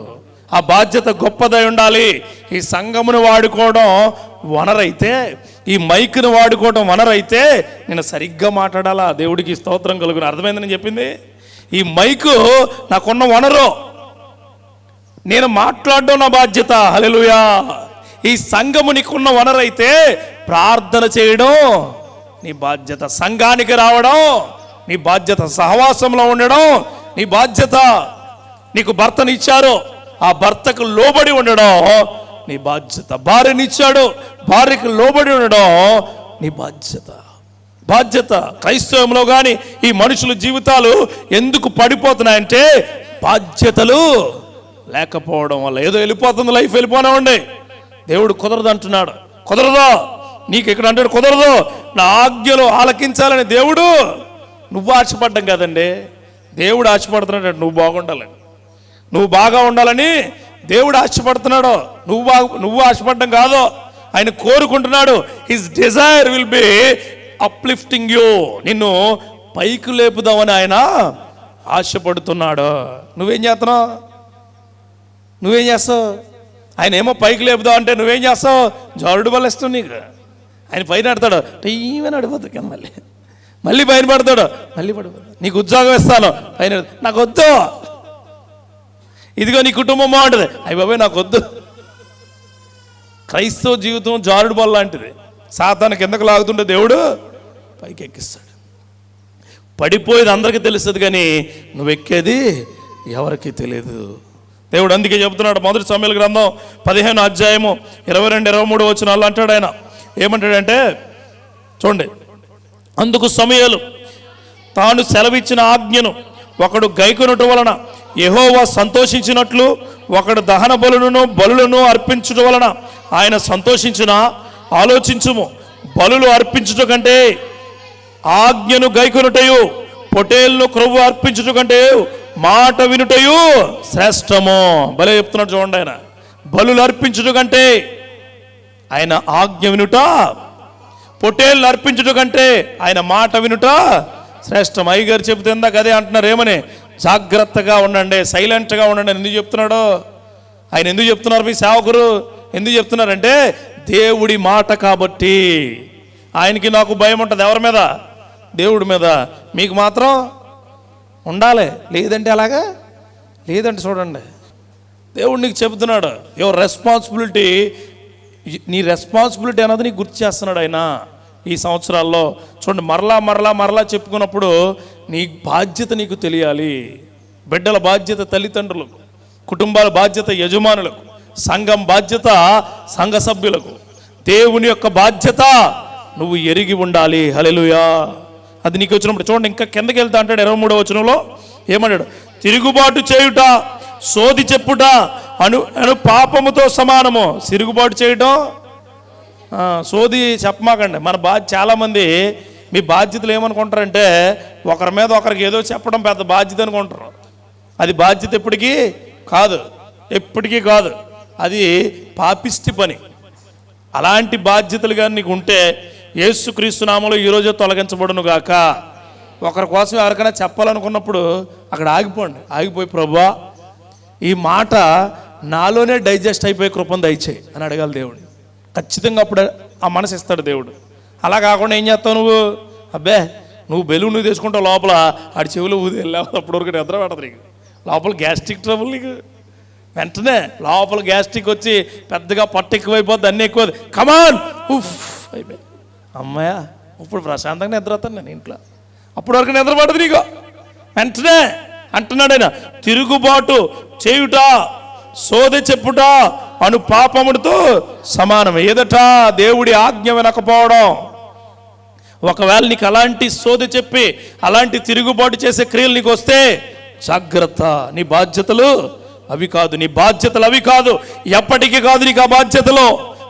A: ఆ బాధ్యత గొప్పదై ఉండాలి. ఈ సంఘమును వాడుకోవడం వనరైతే, ఈ మైక్ను వాడుకోవడం వనరైతే నేను సరిగ్గా మాట్లాడాలా. దేవుడికి స్తోత్రం కలుగును. అర్థమైందని చెప్పింది. ఈ మైకు నాకున్న వనరు, నేను మాట్లాడడం నా బాధ్యత. హల్లెలూయా. ఈ సంఘము నీకున్న వనరు అయితే ప్రార్థన చేయడం నీ బాధ్యత, సంఘానికి రావడం నీ బాధ్యత, సహవాసంలో ఉండడం నీ బాధ్యత. నీకు భర్తనిచ్చారు, ఆ భర్తకు లోబడి ఉండడం నీ బాధ్యత. భార్యనిచ్చాడు, భార్యకు లోబడి ఉండడం నీ బాధ్యత. క్రైస్తవంలో కానీ ఈ మనుషుల జీవితాలు ఎందుకు పడిపోతున్నాయంటే బాధ్యతలు లేకపోవడం వల్ల. ఏదో వెళ్ళిపోతుంది, లైఫ్ వెళ్ళిపోనివ్వండి, దేవుడు కుదరదు అంటున్నాడు. కుదరదు నీకు ఇక్కడ అంటాడు, కుదరదు. నా ఆజ్ఞలు ఆలకించాలని దేవుడు, నువ్వు ఆశపడ్డం కదండి, దేవుడు ఆశపడుతున్నాడు నువ్వు బాగుండాలని, నువ్వు బాగా ఉండాలని దేవుడు ఆశపడుతున్నాడు. నువ్వు ఆశపడ్డం కాదు, ఆయన కోరుకుంటున్నాడు. His Dzire will be uplifting you, నిన్ను పైకి లేపుదామని ఆయన ఆశపడుతున్నాడు. నువ్వేం చేస్తావు? ఆయన ఏమో పైకి లేపుదాం అంటే నువ్వేం చేస్తావు? జారుడు వల్ల ఇష్టం నీకు. ఆయన పైన పడతాడు, టీమని అడిపోతుంది కింద, మళ్ళీ పైన పడతాడు, మళ్ళీ పడిపోతాడు. నీకు ఉద్యోగం ఇస్తాను, పైన నాకు వద్దు, ఇదిగో నీ కుటుంబం బాగుంటుంది, అయ్యి బాబాయ్ నాకు వద్దు. క్రైస్తవ జీవితం జారుడు బల్ల లాంటిది. సాతాను కిందకు లాగుతుంటే దేవుడు పైకి ఎక్కిస్తాడు. పడిపోయేది అందరికీ తెలుస్తుంది, కానీ నువ్వు ఎక్కేది ఎవరికి తెలియదు. దేవుడు అందుకే చెబుతున్నాడు, మొదటి సమూయేలు గ్రంథం 15వ అధ్యాయము 22-23 వచనాల్లో అంటాడు. ఆయన ఏమంటాడంటే చూడండి, అందుకు సమూయేలు తాను సెలవిచ్చిన ఆజ్ఞను ఒకడు గైకొనుట వలన యెహోవా సంతోషించినట్లు ఒకడు దహన బలులను అర్పించుట వలన ఆయన సంతోషించిన. ఆలోచించుము, బలులు అర్పించుట కంటే ఆజ్ఞను గైకొనుటయు, పొటేళ్లు క్రొవ్వు అర్పించుట కంటే మాట వినుటయు శ్రేష్టము. భలే చెప్తున్నాడు చూడండి. ఆయన బలులు అర్పించుట కంటే ఆయన ఆజ్ఞ వినుట, పొటేళ్ళు అర్పించుట కంటే ఆయన మాట వినుట శ్రేష్టం. అయ్యగారు చెబుతే ఇందాక అదే అంటున్నారు, ఏమని? జాగ్రత్తగా ఉండండి, సైలెంట్గా ఉండండి. ఎందుకు చెప్తున్నాడు ఆయన? ఎందుకు చెప్తున్నారు మీ సేవకురు? ఎందుకు చెప్తున్నారంటే దేవుడి మాట కాబట్టి. ఆయనకి నాకు భయం ఉంటుంది, ఎవరి మీద? దేవుడి మీద. మీకు మాత్రం ఉండాలి, లేదంటే అలాగా లేదంటే చూడండి, దేవుడు నీకు చెబుతున్నాడు యువర్ రెస్పాన్సిబిలిటీ. నీ రెస్పాన్సిబిలిటీ అన్నది నీకు గుర్తు చేస్తున్నాడు ఆయన ఈ సంవత్సరాల్లో. చూడండి, మరలా చెప్పుకున్నప్పుడు నీ బాధ్యత నీకు తెలియాలి. బిడ్డల బాధ్యత తల్లిదండ్రులకు, కుటుంబాల బాధ్యత యజమానులకు, సంఘం బాధ్యత సంఘ సభ్యులకు, దేవుని యొక్క బాధ్యత నువ్వు ఎరిగి ఉండాలి. హల్లెలూయా. అది నీకు వచ్చినప్పుడు చూడండి, ఇంకా కిందకి వెళ్తా అంటాడు 23వ వచనంలో. ఏమన్నాడు? తిరుగుబాటు చేయుట, సోది చెప్పుట అను పాపముతో సమానము. తిరుగుబాటు చేయటం, సోది చెప్పమాకండి. చాలామంది మీ బాధ్యతలు ఏమనుకుంటారంటే ఒకరి మీద ఒకరికి ఏదో చెప్పడం పెద్ద బాధ్యత అనుకుంటారు. అది బాధ్యత ఎప్పటికీ కాదు, అది పాపిష్టి పని. అలాంటి బాధ్యతలు కానీ నీకు ఉంటే యేసుక్రీస్తు నామములో ఈరోజు తొలగించబడును గాక. ఒకరి కోసం ఎవరికైనా చెప్పాలనుకున్నప్పుడు అక్కడ ఆగిపోయి ప్రభువా ఈ మాట నాలోనే డైజెస్ట్ అయిపోయి కృపను దయచేయి అని అడగాలి దేవుడు. ఖచ్చితంగా అప్పుడు ఆ మనసు ఇస్తాడు దేవుడు. అలా కాకుండా ఏం చేస్తావు నువ్వు బెలూన్ నువ్వు తీసుకుంటావు, లోపల ఆడి చెవులు ఊది వెళ్ళావు, అప్పటివరకు నిద్ర పడదు నీకు, లోపల గ్యాస్ట్రిక్ ట్రబుల్ నీకు. వెంటనే లోపల గ్యాస్ట్రిక్ వచ్చి పెద్దగా పట్టు ఎక్కువైపోద్ది, అన్నీ ఎక్కువ. కమాన్ ఉఫ్ అయిపోయి అమ్మాయ ఇప్పుడు ప్రశాంతంగా నిద్రపోతాను నేను ఇంట్లో, అప్పటి వరకు నిద్ర పడదు నీకు. వెంటనే అంటున్నాడు ఆయన, తిరుగుబాటు చేయుట, సోదె చెప్పుట అను పాపముడితో సమానం. ఏదట? దేవుడి ఆజ్ఞ వినకపోవడం. ఒకవేళ నీకు అలాంటి సోదె చెప్పి అలాంటి తిరుగుబాటు చేసే క్రియలు నీకు వస్తే జాగ్రత్త. నీ బాధ్యతలు అవి కాదు, ఎప్పటికీ కాదు నీకు ఆ బాధ్యతలో.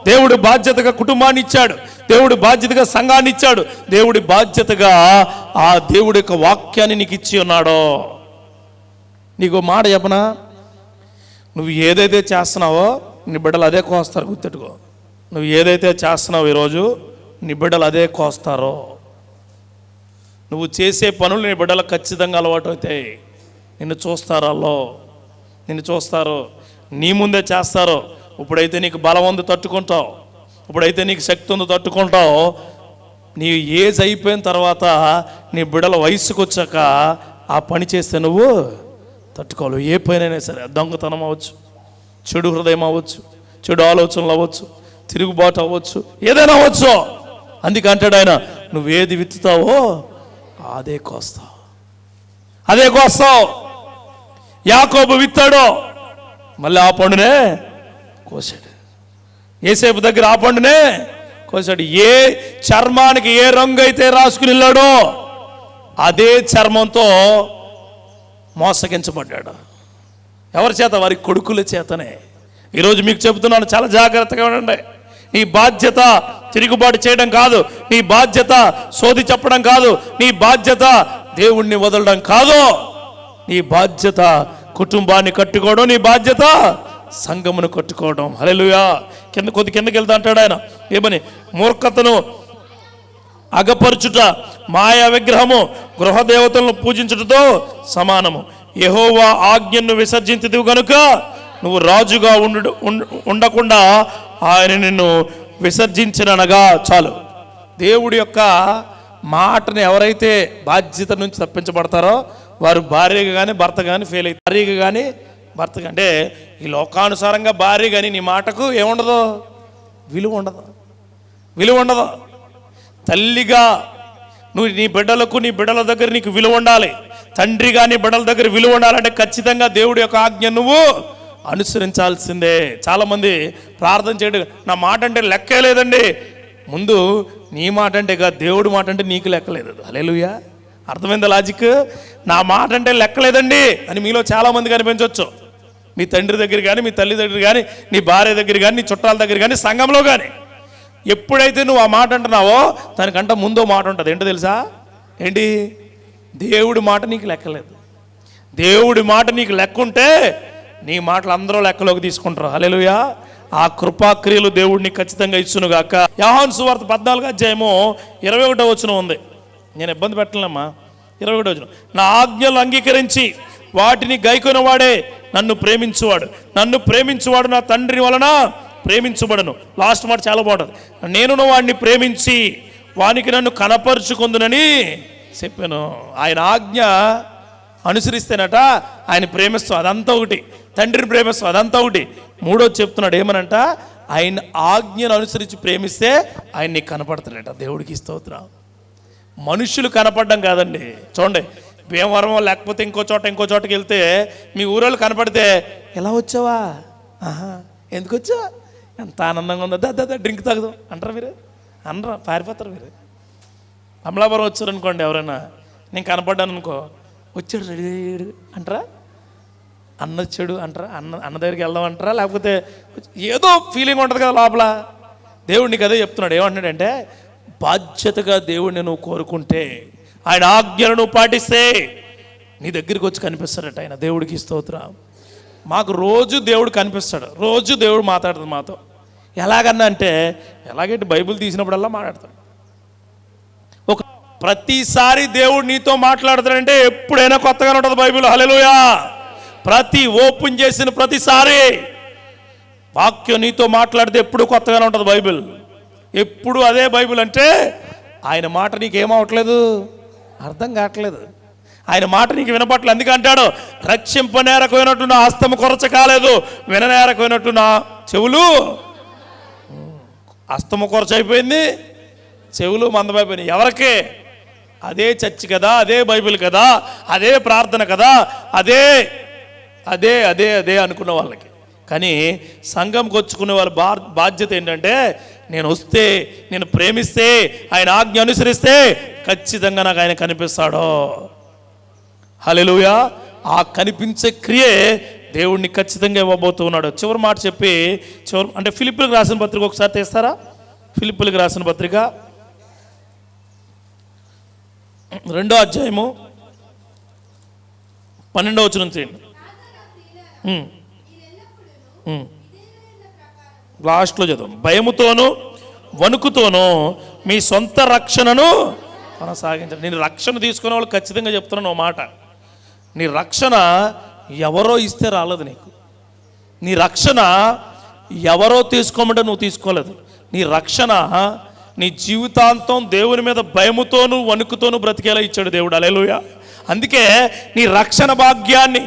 A: దేవుడు బాధ్యతగా కుటుంబాన్ని ఇచ్చాడు, దేవుడు బాధ్యతగా సంఘాన్ని ఇచ్చాడు, దేవుడి బాధ్యతగా ఆ దేవుడి యొక్క వాక్యాన్ని నీకు ఇచ్చి ఉన్నాడో. నీకు మాట చెప్పనా? నువ్వు ఏదైతే చేస్తున్నావో నీ బిడ్డలు అదే కోస్తారు, గుర్తెట్టుకో. నువ్వు ఏదైతే చేస్తున్నావో ఈరోజు నీ బిడ్డలు అదే కోస్తారో. నువ్వు చేసే పనులు నీ బిడ్డలకు ఖచ్చితంగా అలవాటు అవుతాయి. నిన్ను చూస్తారు, నీ ముందే చేస్తారు. ఇప్పుడైతే నీకు బలం ఉంది తట్టుకుంటావు, ఇప్పుడైతే నీకు శక్తి ఉంది తట్టుకుంటావు. నీ ఏజ్ అయిపోయిన తర్వాత నీ బిడ్డల వయసుకు వచ్చాక ఆ పని చేస్తే నువ్వు తట్టుకోవాలి. ఏ పనైనా సరే, దొంగతనం అవ్వచ్చు, చెడు హృదయం అవ్వచ్చు, చెడు ఆలోచనలు అవ్వచ్చు, తిరుగుబాటు అవ్వచ్చు, ఏదైనా అవ్వచ్చు. అందుకే అంటాడు ఆయన, నువ్వేది విత్తుతావో అదే కోస్తావు, అదే కోస్తావు. యాకోబు విత్తాడు, మళ్ళీ ఆ పండునే కోసాడు. యేసేపు దగ్గర ఆ పండునే కోసాడు. ఏ చర్మానికి ఏ రంగు అయితే రాసుకుని వెళ్ళాడో అదే చర్మంతో మోసగించబడ్డాడు. ఎవరి చేత? వారి కొడుకుల చేతనే. ఈరోజు మీకు చెబుతున్నాను, చాలా జాగ్రత్తగా ఉండండి. నీ బాధ్యత తిరుగుబాటు చేయడం కాదు, నీ బాధ్యత సోది చెప్పడం కాదు, నీ బాధ్యత దేవుణ్ణి వదలడం కాదు, నీ బాధ్యత కుటుంబాన్ని కట్టుకోవడం, నీ బాధ్యత సంఘమును కట్టుకోవడం. హల్లెలూయా. కిందకి వెళ్తా అంటాడు ఆయన, ఏమని? మూర్ఖతను అగపరచుట, మాయా విగ్రహము, గృహదేవతలను పూజించుటతో సమానము. యెహోవా ఆజ్ఞను విసర్జించదు గనుక నువ్వు రాజుగా ఉండకుండా ఆయన నిన్ను విసర్జించిననగా చాలు. దేవుడి యొక్క మాటను ఎవరైతే బాధ్యత నుంచి తప్పించబడతారో వారు భార్యగా కానీ భర్త కానీ ఫెయిల్ అవుతారు. భార్యగా కానీ భర్త అంటే ఈ లోకానుసారంగా భార్య కానీ నీ మాటకు ఏముండదు, విలువ ఉండదు, విలువ ఉండదు. తల్లిగా నువ్వు నీ బిడ్డలకు, నీ బిడ్డల దగ్గర నీకు విలువ ఉండాలి. తండ్రిగా నీ బిడ్డల దగ్గర విలువ ఉండాలంటే ఖచ్చితంగా దేవుడి యొక్క ఆజ్ఞ నువ్వు అనుసరించాల్సిందే. చాలామంది ప్రార్థన చేయడం, నా మాట అంటే లెక్కే లేదండి. ముందు నీ మాట అంటే కాదు, దేవుడి మాట అంటే నీకు లెక్కలేదు. హల్లెలూయా. అర్థమైందా లాజిక్? నా మాట అంటే లెక్కలేదండి అని మీలో చాలామంది కనిపించవచ్చు. మీ తండ్రి దగ్గర కానీ, మీ తల్లి దగ్గర కానీ, నీ భార్య దగ్గర కానీ, నీ చుట్టాల దగ్గర కానీ, సంఘంలో కానీ. ఎప్పుడైతే నువ్వు ఆ మాట అంటున్నావో దానికంటే ముందో మాట ఉంటుంది. ఏంటో తెలుసా? ఏంటి? దేవుడి మాట నీకు లెక్కలేదు. దేవుడి మాట నీకు లెక్క ఉంటే నీ మాటలు అందరూ లెక్కలోకి తీసుకుంటారు. హల్లెలూయా. ఆ కృపాక్రియలు దేవుడిని ఖచ్చితంగా ఇచ్చునుగాక. యోహాను సువార్త 14:21 ఉంది. నేను ఇబ్బంది పెట్టలేమ్మా. 21 నా ఆజ్ఞలు అంగీకరించి వాటిని గైకొన వాడే నన్ను ప్రేమించువాడు, నన్ను ప్రేమించువాడు నా తండ్రి వలన ప్రేమించబడను. లాస్ట్ మాట చాలా బాగుంటుంది. నేను వాడిని ప్రేమించి వానికి నన్ను కనపరుచుకుందునని చెప్పాను. ఆయన ఆజ్ఞ అనుసరిస్తేనట ఆయన ప్రేమిస్తాం, అదంతా ఒకటి. తండ్రిని ప్రేమిస్తాం, అదంతా ఒకటి. మూడోది చెప్తున్నాడు ఏమనంట, ఆయన ఆజ్ఞను అనుసరించి ప్రేమిస్తే ఆయన నీకు కనపడతాడట. దేవుడికి స్తోత్రం. మనుషులు కనపడడం కాదండి. చూడండి, భీమవరం లేకపోతే ఇంకో చోటకి వెళ్తే మీ ఊరోళ్ళు కనపడితే ఎలా వచ్చావా, ఎందుకు వచ్చావా, ఎంత ఆనందంగా ఉందో, దా డ్రింక్ తాగుదాం అంటారా మీరు? అనరా, పారిపోతారు మీరు. అమలాపురం వచ్చారనుకోండి ఎవరైనా, నేను కనపడ్డాను అనుకో, వచ్చాడు రెడీ అంటారా, అన్న వచ్చాడు అంటారా, అన్న దగ్గరికి వెళ్దాం అంటారా, లేకపోతే ఏదో ఫీలింగ్ ఉంటుంది కదా లోపల. దేవుడు నీకు అదే చెప్తున్నాడు. ఏమంటున్నాడంటే, బాధ్యతగా దేవుడిని నువ్వు కోరుకుంటే, ఆయన ఆజ్ఞలను నువ్వు పాటిస్తే నీ దగ్గరికి వచ్చి కనిపిస్తాడట ఆయన. దేవుడికి స్తోత్రం. మాకు రోజు దేవుడు కనిపిస్తాడు, రోజు దేవుడు మాట్లాడుతాడు మాతో. ఎలాగన్నా అంటే, ఎలాగంటే బైబిల్ తీసినప్పుడల్లా మాట్లాడతాడు. ఒక ప్రతిసారి దేవుడు నీతో మాట్లాడతాడంటే ఎప్పుడైనా కొత్తగానే ఉంటుంది బైబిల్. హల్లెలూయా. ప్రతి ఓపెన్ చేసిన ప్రతిసారి వాక్యం నీతో మాట్లాడితే ఎప్పుడు కొత్తగానే ఉంటుంది బైబిల్. ఎప్పుడు అదే బైబిల్ అంటే ఆయన మాట నీకేమవట్లేదు, అర్థం కావట్లేదు. ఆయన మాట నీకు వినపట్లేదు. అందుకే అంటాడు, రక్షింపనేరకపోయినట్టు నా హస్తము కొరచ కాలేదు, విననేరకపోయినట్టు నా చెవులు. హస్తము కొరచ అయిపోయింది, చెవులు మందమైపోయినాయి. ఎవరికి? అదే చర్చి కదా, అదే బైబిల్ కదా, అదే ప్రార్థన కదా, అదే అదే అదే అదే అనుకున్న వాళ్ళకి. కానీ సంఘంకి వచ్చుకునే వాళ్ళ బాధ్యత ఏంటంటే, నేను వస్తే, నేను ప్రేమిస్తే, ఆయన ఆజ్ఞ అనుసరిస్తే ఖచ్చితంగా నాకు ఆయన కనిపిస్తాడో. హల్లెలూయా. ఆ కనిపించే క్రియే దేవుడిని ఖచ్చితంగా ఇవ్వబోతున్నాడు. చివరి మాట చెప్పి అంటే ఫిలిప్పీలకు రాసిన పత్రిక ఒకసారి తీస్తారా? ఫిలిప్పీలకు రాసిన పత్రిక 2వ అధ్యాయము 12వ వచనం చేయండి. లాస్ట్లో చదువు. భయముతోనూ వణుకుతోనూ మీ సొంత రక్షణను కొనసాగించండి. నేను రక్షణ తీసుకునే వాళ్ళు ఖచ్చితంగా చెప్తున్నాను ఓ మాట. నీ రక్షణ ఎవరో ఇస్తే రాలేదు నీకు. నీ రక్షణ ఎవరో తీసుకోమంటే నువ్వు తీసుకోలేదు. నీ రక్షణ నీ జీవితాంతం దేవుని మీద భయముతోనూ వణుకుతోనూ బ్రతికేలా ఇచ్చాడు దేవుడు. హల్లెలూయా. అందుకే నీ రక్షణ భాగ్యాన్ని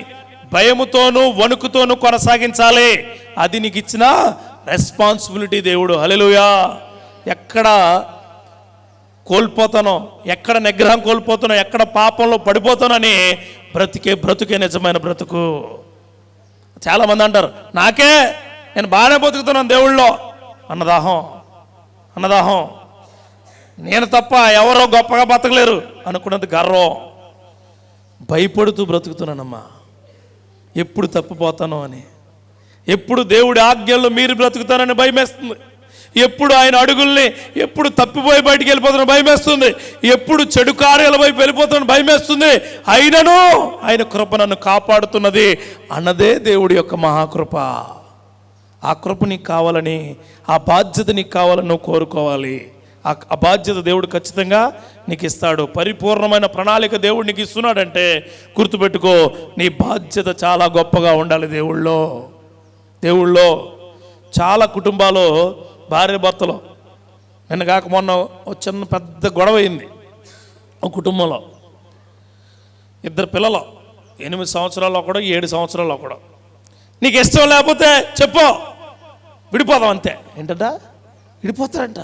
A: భయముతోనూ వణుకుతోనూ కొనసాగించాలి. అది నీకు ఇచ్చిన రెస్పాన్సిబిలిటీ దేవుడు. హల్లెలూయా. ఎక్కడ కోల్పోతానో, ఎక్కడ నిగ్రహం కోల్పోతానో, ఎక్కడ పాపంలో పడిపోతానని బ్రతుకే నిజమైన బ్రతుకు. చాలామంది అంటారు, నేను బాగానే బతుకుతున్నాను దేవుళ్ళో అన్నదాహం. నేను తప్ప ఎవరో గొప్పగా బతకలేరు అనుకున్నది గర్వం. భయపడుతూ బ్రతుకుతున్నానమ్మా, ఎప్పుడు తప్పిపోతానో అని. ఎప్పుడు దేవుడి ఆజ్ఞల్లో మీరు బ్రతుకుతానని భయమేస్తుంది. ఎప్పుడు ఆయన అడుగుల్ని ఎప్పుడు తప్పిపోయి బయటికి వెళ్ళిపోతున్న భయమేస్తుంది. ఎప్పుడు చెడు కార్యాల వైపు వెళ్ళిపోతున్న భయమేస్తుంది. అయినను ఆయన కృప నన్ను కాపాడుతున్నది అన్నదే దేవుడి యొక్క మహాకృప. ఆ కృప నీకు కావాలని, ఆ బాధ్యత నీకు కావాలని నువ్వు కోరుకోవాలి. ఆ బాధ్యత దేవుడు ఖచ్చితంగా నీకు ఇస్తాడు. పరిపూర్ణమైన ప్రణాళిక దేవుడు నీకు ఇస్తున్నాడంటే గుర్తుపెట్టుకో, నీ బాధ్యత చాలా గొప్పగా ఉండాలి. దేవుళ్ళో చాలా కుటుంబాలు భార్య భర్తలు, నిన్న కాక మొన్న చిన్న పెద్ద గొడవ అయింది ఒక కుటుంబంలో. 2 పిల్లలు, 8 సంవత్సరాలు ఒకడు, 7 సంవత్సరాలు ఒకడు. నీకు ఇష్టం లేకపోతే చెప్పు, విడిపోదాం అంతే. ఏంటంట? విడిపోతారంట.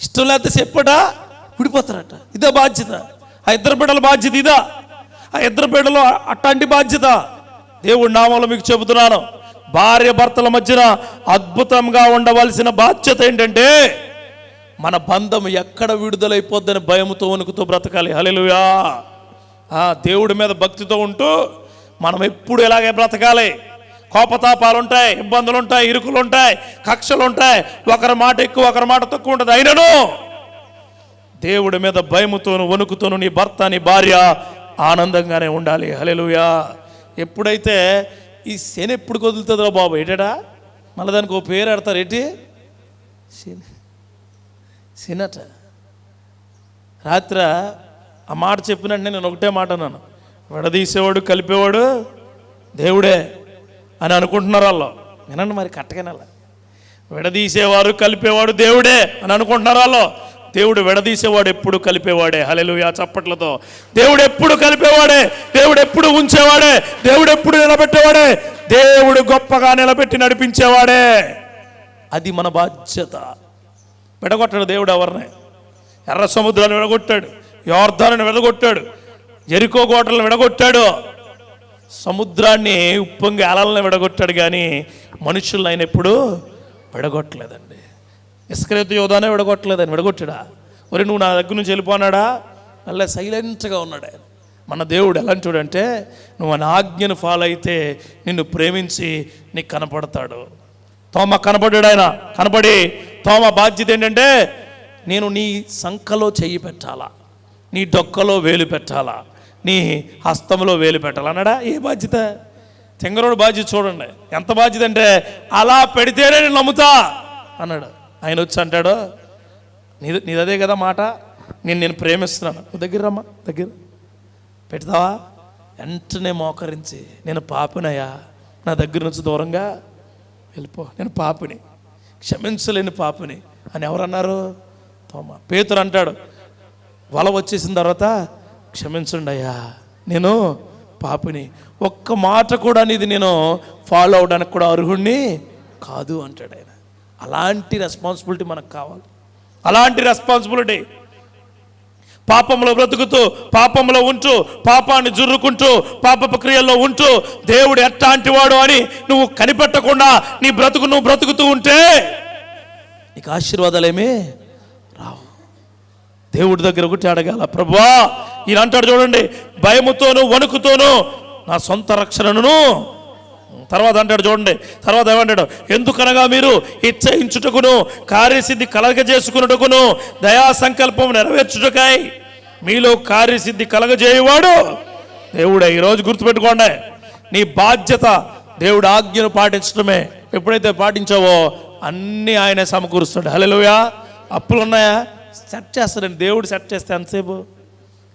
A: ఇష్టం లేకపోతే చెప్పట విడిపోతారట. ఇదే బాధ్యత. ఆ 2 బిడ్డల బాధ్యత ఇదా? ఆ 2 బిడ్డలు అట్లాంటి బాధ్యత. దేవుడి నామంలో మీకు చెబుతున్నాను, భార్య భర్తల మధ్యన అద్భుతంగా ఉండవలసిన బాధ్యత ఏంటంటే మన బంధం ఎక్కడ విడుదలైపోద్దని భయముతో వణుకుతూ బ్రతకాలి. హల్లెలూయా. దేవుడి మీద భక్తితో ఉంటూ మనం ఎప్పుడు ఇలాగే బ్రతకాలి. కోపతాపాలు ఉంటాయి, ఇబ్బందులు ఉంటాయి, ఇరుకులు ఉంటాయి, కక్షలు ఉంటాయి, ఒకరి మాట ఎక్కువ ఒకరి మాట తక్కువ ఉంటుంది. అయినను దేవుడి మీద భయముతోను వణుకుతోను నీ భర్త నీ భార్య ఆనందంగానే ఉండాలి. హల్లెలూయా. ఎప్పుడైతే ఈ శని ఎప్పుడు వదులుతుందో బాబు, ఏటా మళ్ళీ దానికి ఓ పేరు ఆడతారు, ఏంటి శనట. రాత్రి ఆ మాట చెప్పినట్టు నేను ఒకటే మాట అన్నాను, విడదీసేవాడు కలిపేవాడు దేవుడే అని అనుకుంటున్నారు వాళ్ళు. వినండి మరి కట్టకనల్లా, విడదీసేవారు కలిపేవాడు దేవుడే అని అనుకుంటున్నారు వాళ్ళు. దేవుడు విడదీసేవాడు ఎప్పుడు కలిపేవాడే. హల్లెలూయా. చప్పట్లతో. దేవుడు ఎప్పుడు కలిపేవాడే, దేవుడు ఎప్పుడు ఉంచేవాడే, దేవుడు ఎప్పుడు నిలబెట్టేవాడే, దేవుడు గొప్పగా నిలబెట్టి నడిపించేవాడే. అది మన బాధ్యత. విడగొట్టాడు దేవుడు ఎవరిని? ఎర్ర సముద్రాన్ని విడగొట్టాడు, యోర్దానుని విడగొట్టాడు, యెరికో కోటలను విడగొట్టాడు, సముద్రాన్ని ఉప్పొంగి అలలను విడగొట్టాడు. కానీ మనుషులను ఆయన ఎప్పుడు విడగొట్టలేదండి. ఇస్కరియోతు యోధానే విడగొట్టలేదు. ఆయన విడగొట్టాడా? ఒరే నువ్వు నా దగ్గర నుంచి వెళ్ళిపోనాడా? మళ్ళీ సైలెంట్గా ఉన్నాడు ఆయన. మన దేవుడు ఎలాంటి చూడంటే, నువ్వు ఆయన ఆజ్ఞను ఫాలో అయితే నిన్ను ప్రేమించి నీకు కనపడతాడు. తోమ కనపడ్డాడు. ఆయన కనపడి తోమ బాధ్యత ఏంటంటే, నేను నీ సంకలో చెయ్యి పెట్టాలా, నీ డొక్కలో వేలు పెట్టాలా, నీ హస్తంలో వేలు పెట్టాలా అన్నాడా? ఏ బాధ్యత? తెంగరోడు బాధ్యత చూడండి ఎంత బాధ్యత అంటే, అలా పెడితేనే నేను నమ్ముతా అన్నాడు. ఆయన వచ్చి అంటాడు, నీదదే కదా మాట, నేను ప్రేమిస్తున్నాను, నువ్వు దగ్గర రమ్మా, దగ్గర పెడతావా? వెంటనే మోకరించి, నేను పాపినయ్యా, నా దగ్గర నుంచి దూరంగా వెళ్ళిపో, నేను పాపిని, క్షమించలేని పాపిని అని ఎవరన్నారు? తోమా. పేతురు అంటాడు, వల వచ్చేసిన తర్వాత, క్షమించండి అయ్యా, నేను పాపిని, ఒక్క మాట కూడా నీది నేను ఫాలో అవడానికి కూడా అర్హుణ్ణి కాదు అంటాడు ఆయన. అలాంటి రెస్పాన్సిబిలిటీ మనకు కావాలి. అలాంటి రెస్పాన్సిబిలిటీ. పాపంలో బ్రతుకుతూ, పాపంలో ఉంటూ, పాపాన్ని జుర్రుకుంటూ, పాపపు క్రియల్లో ఉంటూ దేవుడు ఎట్లాంటి వాడు అని నువ్వు కనిపెట్టకుండా నీ బ్రతుకు నువ్వు బ్రతుకుతూ ఉంటే నీకు ఆశీర్వాదాలేమీ రావు. దేవుడి దగ్గర ఒకటి అడగాల, ప్రభువా, ఈయన అంటాడు చూడండి, భయముతోనూ వణుకుతోనూ నా సొంత రక్షణను. తర్వాత అంటాడు చూడండి, తర్వాత ఏమంటాడు, ఎందుకనగా మీరు ఇచ్చయించుటకును కార్యసిద్ధి కలగజేసుకున్నటకును దయా సంకల్పం నెరవేర్చుటకై మీలో కార్యసిద్ధి కలగజేయవాడు దేవుడే. ఈరోజు గుర్తుపెట్టుకోండి, నీ బాధ్యత దేవుడు ఆజ్ఞను పాటించడమే. ఎప్పుడైతే పాటించావో అన్నీ ఆయన సమకూరుస్తాడు. హల్లెలూయా. అప్పులు ఉన్నాయా? సెట్ చేస్తాడండి దేవుడు. సెట్ చేస్తే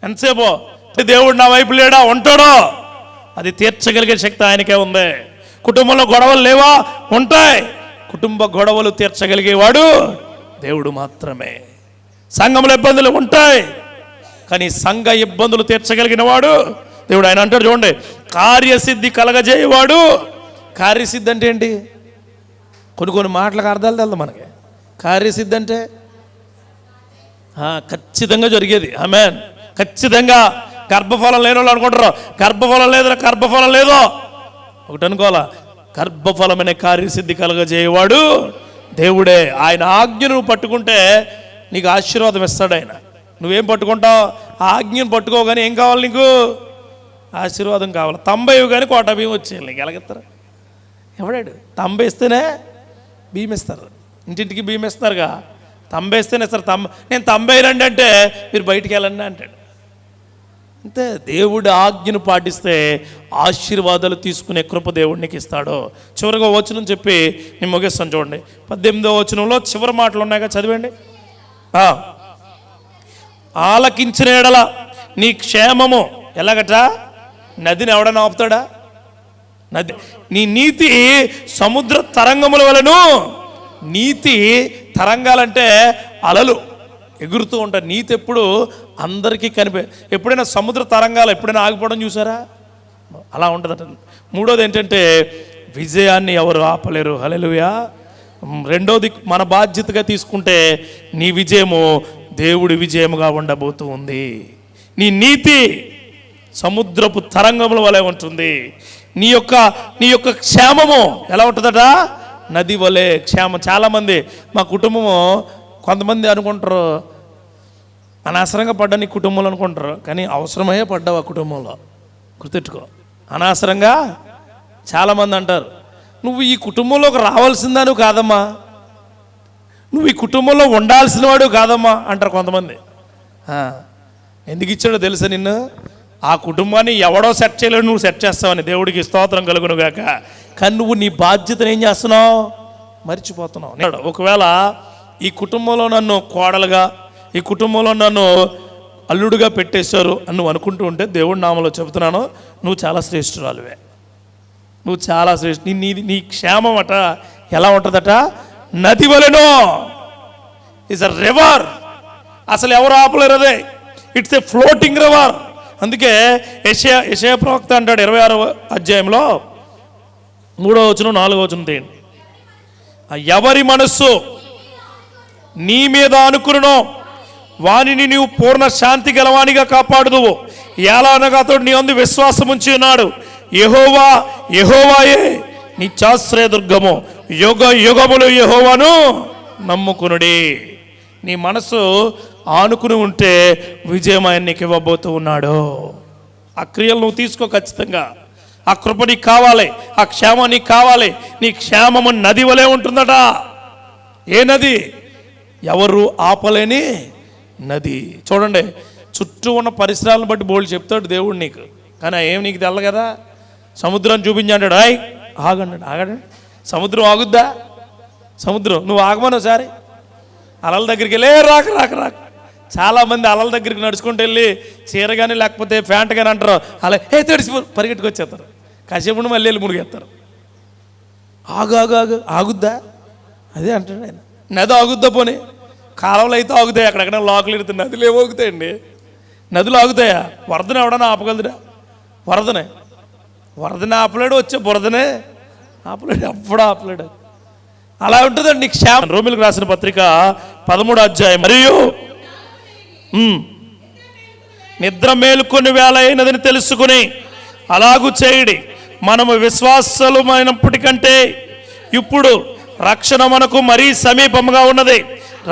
A: ఎంతసేపు దేవుడు నా వైపు లేడా? ఉంటాడో. అది తీర్చగలిగే శక్తి ఆయనకే ఉంది. కుటుంబంలో గొడవలు లేవా? ఉంటాయి. కుటుంబ గొడవలు తీర్చగలిగేవాడు దేవుడు మాత్రమే. సంఘంలో ఇబ్బందులు ఉంటాయి, కానీ సంఘ ఇబ్బందులు తీర్చగలిగిన వాడు దేవుడు. ఆయన అంటాడు చూడండి, కార్యసిద్ధి కలగజేయవాడు. కార్యసిద్ధి అంటే ఏంటి? కొన్ని మాటలకు అర్థాలు తెలదు మనకి. కార్యసిద్ధి అంటే ఖచ్చితంగా జరిగేది. ఆమేన్. ఖచ్చితంగా. గర్భఫలం లేని వాళ్ళు అనుకుంటారు, గర్భఫలం లేదో గర్భఫలం లేదో ఒకటి అనుకోవాలా. గర్భఫలమైన కార్యసిద్ధి కలగజేయవాడు దేవుడే. ఆయన ఆజ్ఞను పట్టుకుంటే నీకు ఆశీర్వాదం ఇస్తాడు ఆయన. నువ్వేం పట్టుకుంటావు? ఆ ఆజ్ఞను పట్టుకోగానే ఏం కావాలి నీకు? ఆశీర్వాదం కావాలి. తంబేవి కానీ కోట బియ్యం వచ్చేయాలి. నీకు ఎలాగెత్తారు? ఎవడాడు? తంబేస్తేనే బియ్యం ఇస్తారు. ఇంటింటికి బియ్యం ఇస్తారుగా. తంబేస్తేనే ఇస్తారు. నేను తంబేయనండి అంటే మీరు బయటికి వెళ్ళండి అంటాడు. అంతే. దేవుడి ఆజ్ఞను పాటిస్తే ఆశీర్వాదాలు తీసుకునే కృప దేవుడికి ఇస్తాడు. చివరిగా వచనం చెప్పి నేను ముగిస్తాను చూడండి. 18వ వచనంలో చివరి మాటలు ఉన్నాయిగా, చదివండి. ఆలకించిన ఎడల నీ క్షేమము ఎలాగట? నదిని ఎవడన్నా ఆపుతాడా? నది. నీ నీతి సముద్ర తరంగముల వలెను. నీతి తరంగాలంటే అలలు ఎగురుతూ ఉంటాయి. నీతి ఎప్పుడు అందరికీ ఎప్పుడైనా సముద్ర తరంగాలు ఎప్పుడైనా ఆగిపోవడం చూసారా? అలా ఉంటుందట. మూడోది ఏంటంటే విజయాన్ని ఎవరు ఆపలేరు. హల్లెలూయా. రెండోది మన బాధ్యతగా తీసుకుంటే నీ విజయము దేవుడి విజయముగా ఉండబోతూ ఉంది. నీ నీతి సముద్రపు తరంగముల వలె ఉంటుంది. నీ యొక్క క్షేమము ఎలా ఉంటుందట? నది వలె క్షేమం. చాలామంది మా కుటుంబము, కొంతమంది అనుకుంటారు అనవసరంగా పడ్డా నీ కుటుంబంలో అనుకుంటారు, కానీ అవసరమయ్యే పడ్డావు ఆ కుటుంబంలో. గుర్తెట్టుకో. అనవసరంగా చాలామంది అంటారు నువ్వు ఈ కుటుంబంలోకి రావాల్సిందా, నువ్వు కాదమ్మా, నువ్వు ఈ కుటుంబంలో ఉండాల్సిన వాడు కాదమ్మా అంటారు కొంతమంది. ఎందుకు ఇచ్చాడో తెలుసా నిన్ను? ఆ కుటుంబాన్ని ఎవడో సెట్ చేయలేడు, నువ్వు సెట్ చేస్తావని. దేవుడికి స్తోత్రం కలుగును గాక. కానీ నువ్వు నీ బాధ్యతను ఏం చేస్తున్నావు? మర్చిపోతున్నావు. ఒకవేళ ఈ కుటుంబంలో నన్ను కోడలుగా, ఈ కుటుంబంలో నన్ను అల్లుడుగా పెట్టేశారు అని నువ్వు అనుకుంటూ ఉంటే దేవుడి నామలో చెబుతున్నాను, నువ్వు చాలా శ్రేష్ఠురాలువే. నువ్వు చాలా నీ క్షేమం అట ఎలా ఉంటుందట? నది వలెనో. It's a river. అసలు ఎవరు ఆపలేరు అదే. It's a floating river. అందుకే యెషయా ప్రవక్త అంటాడు 26వ అధ్యాయంలో 3వ వచనం 4వ వచనం తీయండి. ఎవరి మనస్సు నీ మీద అనుకురునో వానిని నీవు పూర్ణ శాంతి గలవానిగా కాపాడుదువు. ఎలా అనగా అతడు నీ అందు విశ్వాసం ఉంచి ఉన్నాడు. యెహోవా యెహోవాయే నిత్యాశ్రయ దుర్గము, యుగ యుగములు యెహోవాను నమ్ముకునుడి. నీ మనసు ఆనుకుని ఉంటే విజయం ఆయన నీకు ఇవ్వబోతూ ఉన్నాడు. ఆ క్రియలు నువ్వు తీసుకో ఖచ్చితంగా. ఆ కృప నీకు కావాలి, ఆ క్షేమం నీకు కావాలి. నీ క్షేమము నది వలె ఉంటుందట. ఏ నది? ఎవరు ఆపలేని నది. చూడండి, చుట్టూ ఉన్న పరిసరాలను బట్టి బోల్డ్ చెప్తాడు దేవుడు నీకు, కానీ ఏం నీకు తెల్ల కదా. సముద్రం చూపించాడు, ఆగండి. సముద్రం ఆగుద్దా? సముద్రం నువ్వు ఆగమను ఒకసారి. అలల దగ్గరికి వెళ్ళి రాక చాలామంది అలల దగ్గరికి నడుచుకుంటూ వెళ్ళి చీర కానీ లేకపోతే ప్యాంట్ కానీ అంటారు, అలా తడిసి పరిగెట్టుకొచ్చేస్తారు. కాసేపు మళ్ళీ వెళ్ళి మునిగేస్తారు. ఆగుద్దా? అదే అంటాడు ఆయన. నది ఆగుద్దా? పోనీ కాలంలో అయితే ఆగుతాయి, అక్కడెక్కడ లోకలు ఎడుతుంది. నదులు ఏమోగుతాయండి? నదులు ఆగుతాయా? వరదను ఎవడన్నా ఆపగలదురా? వరదనే ఆపలేడు, వచ్చే బురదనే ఆపలేడు, ఎప్పుడూ ఆపలేడు. అలా ఉంటుందండి నీకు క్షేమం. రోమిలకు రాసిన పత్రిక 13వ అధ్యాయం. మరియు నిద్ర మేలుకొని వేళ అయినదని తెలుసుకుని అలాగూ చేయుడి. మనము విశ్వాసమైనప్పటికంటే ఇప్పుడు రక్షణ మనకు మరీ సమీపంగా ఉన్నది.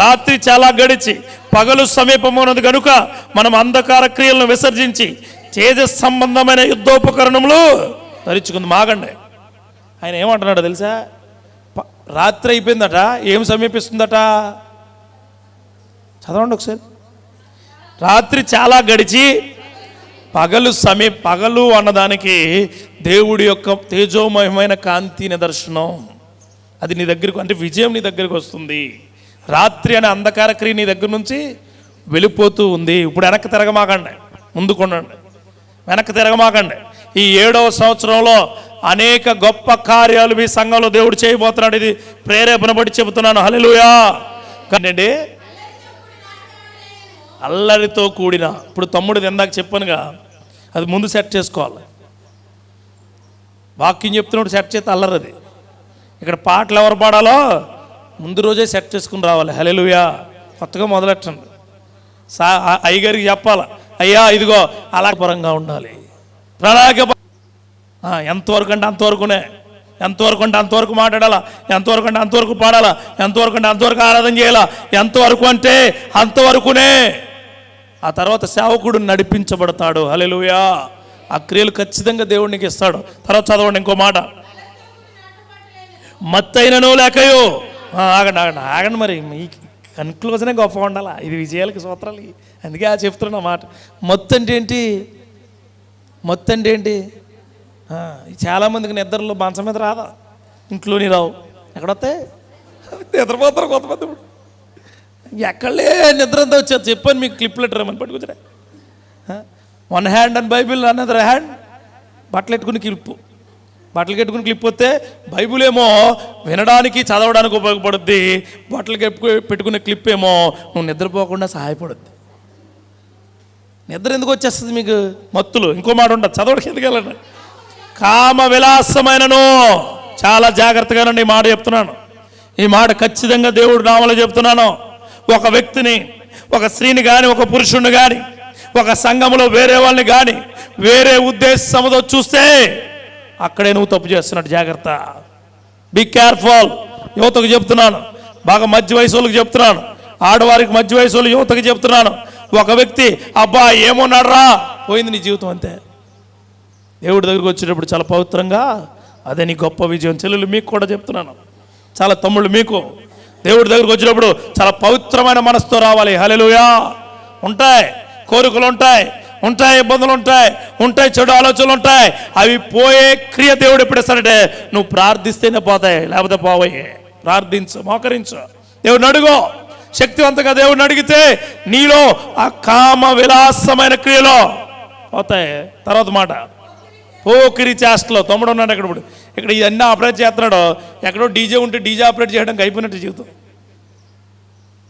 A: రాత్రి చాలా గడిచి పగలు సమీపం ఉన్నది కనుక మనం అంధకార క్రియలను విసర్జించి తేజస్ సంబంధమైన యుద్ధోపకరణములు ధరించుకుందాం. ఆగండి. ఆయన ఏమంటున్నాడో తెలుసా? రాత్రి అయిపోయిందట, ఏం సమీపిస్తుందట? చదవండి ఒకసారి. రాత్రి చాలా గడిచి పగలు అన్నదానికి దేవుడి యొక్క తేజోమయమైన కాంతి నిదర్శనం. అది నీ దగ్గరకు, అంటే విజయం నీ దగ్గరకు వస్తుంది. రాత్రి అనే అంధకార క్రియ నీ దగ్గర నుంచి వెళ్ళిపోతూ ఉంది. ఇప్పుడు వెనక్కి తిరగమాకండి, ముందుకుండండి. వెనక్కి తిరగమాకండి. ఈ 7వ సంవత్సరంలో అనేక గొప్ప కార్యాలు మీ సంఘంలో దేవుడు చేయబోతున్నాడు. ఇది ప్రేరేపణ బట్టి చెబుతున్నాను. హల్లెలూయా. కానీ అల్లరితో కూడిన. ఇప్పుడు తమ్ముడిది ఇందాక చెప్పానుగా, అది ముందు సెట్ చేసుకోవాలి. వాక్యం చెప్తున్నప్పుడు సెట్ చేస్తే అల్లరది. ఇక్కడ పాటలు ఎవరు పాడాలో ముందు రోజే సెట్ చేసుకుని రావాలి. హల్లెలూయా. కొత్తగా మొదలెట్టండి. అయ్యగారికి చెప్పాలి, అయ్యా ఇదిగో అలా పరంగా ఉండాలి, ప్రణాళిక ఎంతవరకు అంటే అంతవరకునే, ఎంతవరకు అంటే అంతవరకు మాట్లాడాలా, ఎంతవరకు అంటే అంతవరకు పాడాలా, ఎంతవరకు అంటే అంతవరకు ఆరాధన చేయాలా, ఎంతవరకు అంటే అంతవరకునే. ఆ తర్వాత సేవకుడు నడిపించబడతాడు. హల్లెలూయా. ఆ క్రియలు ఖచ్చితంగా దేవుడికి ఇస్తాడు. తర్వాత చదవండి ఇంకో మాట, మత్తైనను లేకయో. ఆగండి మరి, మీ కన్క్లూజనే గొప్ప ఉండాలా. ఇది విజయాలకి సూత్రాలు. అందుకే చెప్తున్నా మాట. మత్తు అంటే ఏంటి? మత్తు అంటే ఏంటి? చాలామందికి నిద్రలో మంచం మీద రాదా, ఇంట్లోని రావు, ఎక్కడొస్తాయి? నిద్రపోతారు కొంతమంది. ఇప్పుడు ఎక్కడలే నిద్ర అంతా వచ్చేది. చెప్పాను మీకు, క్లిప్ లెటర్ అని పట్టుకొచ్చా. One hand and Bible, another hand బట్టలు పెట్టుకుని క్లిప్పు. బట్టలు కట్టుకుని క్లిప్ వస్తే బైబిల్ ఏమో వినడానికి చదవడానికి ఉపయోగపడుద్ది, బట్టలు పెట్టుకునే క్లిప్ ఏమో నువ్వు నిద్రపోకుండా సహాయపడుద్ది. నిద్ర ఎందుకు వచ్చేస్తుంది మీకు? మత్తులు. ఇంకో మాట ఉంటుంది, చదవడానికి ఎందుకు వెళ్ళండి. కామ విలాసమైనను. చాలా జాగ్రత్తగానండి ఈ మాట చెప్తున్నాను. ఈ మాట ఖచ్చితంగా దేవుడు నామలో చెప్తున్నాను. ఒక వ్యక్తిని, ఒక స్త్రీని కానీ, ఒక పురుషుడిని కానీ, ఒక సంఘంలో వేరే వాళ్ళని కానీ వేరే ఉద్దేశంతో చూస్తే అక్కడే నువ్వు తప్పు చేస్తున్నట్టు. జాగ్రత్త, బీ కేర్ఫుల్. యువతకు చెప్తున్నాను, బాగా మధ్య వయసు వాళ్ళకి చెప్తున్నాను, ఆడవారికి మధ్య వయసు వాళ్ళు యువతకు చెప్తున్నాను. ఒక వ్యక్తి అబ్బా ఏమోన్నాడరా, పోయింది నీ జీవితం అంతే. దేవుడి దగ్గరికి వచ్చేటప్పుడు చాలా పవిత్రంగా, అదే నీ గొప్ప విజయం. చెల్లెలు మీకు కూడా చెప్తున్నాను, చాలా తమ్ముళ్ళు మీకు దేవుడి దగ్గరికి వచ్చినప్పుడు చాలా పవిత్రమైన మనసుతో రావాలి. హల్లెలూయా. ఉంటాయి కోరికలు, ఉంటాయి ఇబ్బందులు, ఉంటాయి చెడు ఆలోచనలు ఉంటాయి. అవి పోయే క్రియ దేవుడు ఎప్పుడు ఇస్తాడంటే నువ్వు ప్రార్థిస్తేనే పోతాయి, లేకపోతే పోవయ్యే. ప్రార్థించు, మోకరించు, దేవుడిని అడుగు. శక్తివంతంగా దేవుడిని అడిగితే నీలో ఆ కామ విలాసమైన క్రియలో పోతాయి. తర్వాత మాట, పోకిరి చేష్టలో. తమ్ముడు ఉన్నాడు ఇక్కడ ఇవన్నీ ఆపరేట్ చేస్తున్నాడు. ఎక్కడో డీజే ఉంటే డీజే ఆపరేట్ చేయడానికి అయిపోయినట్టు జీవితం.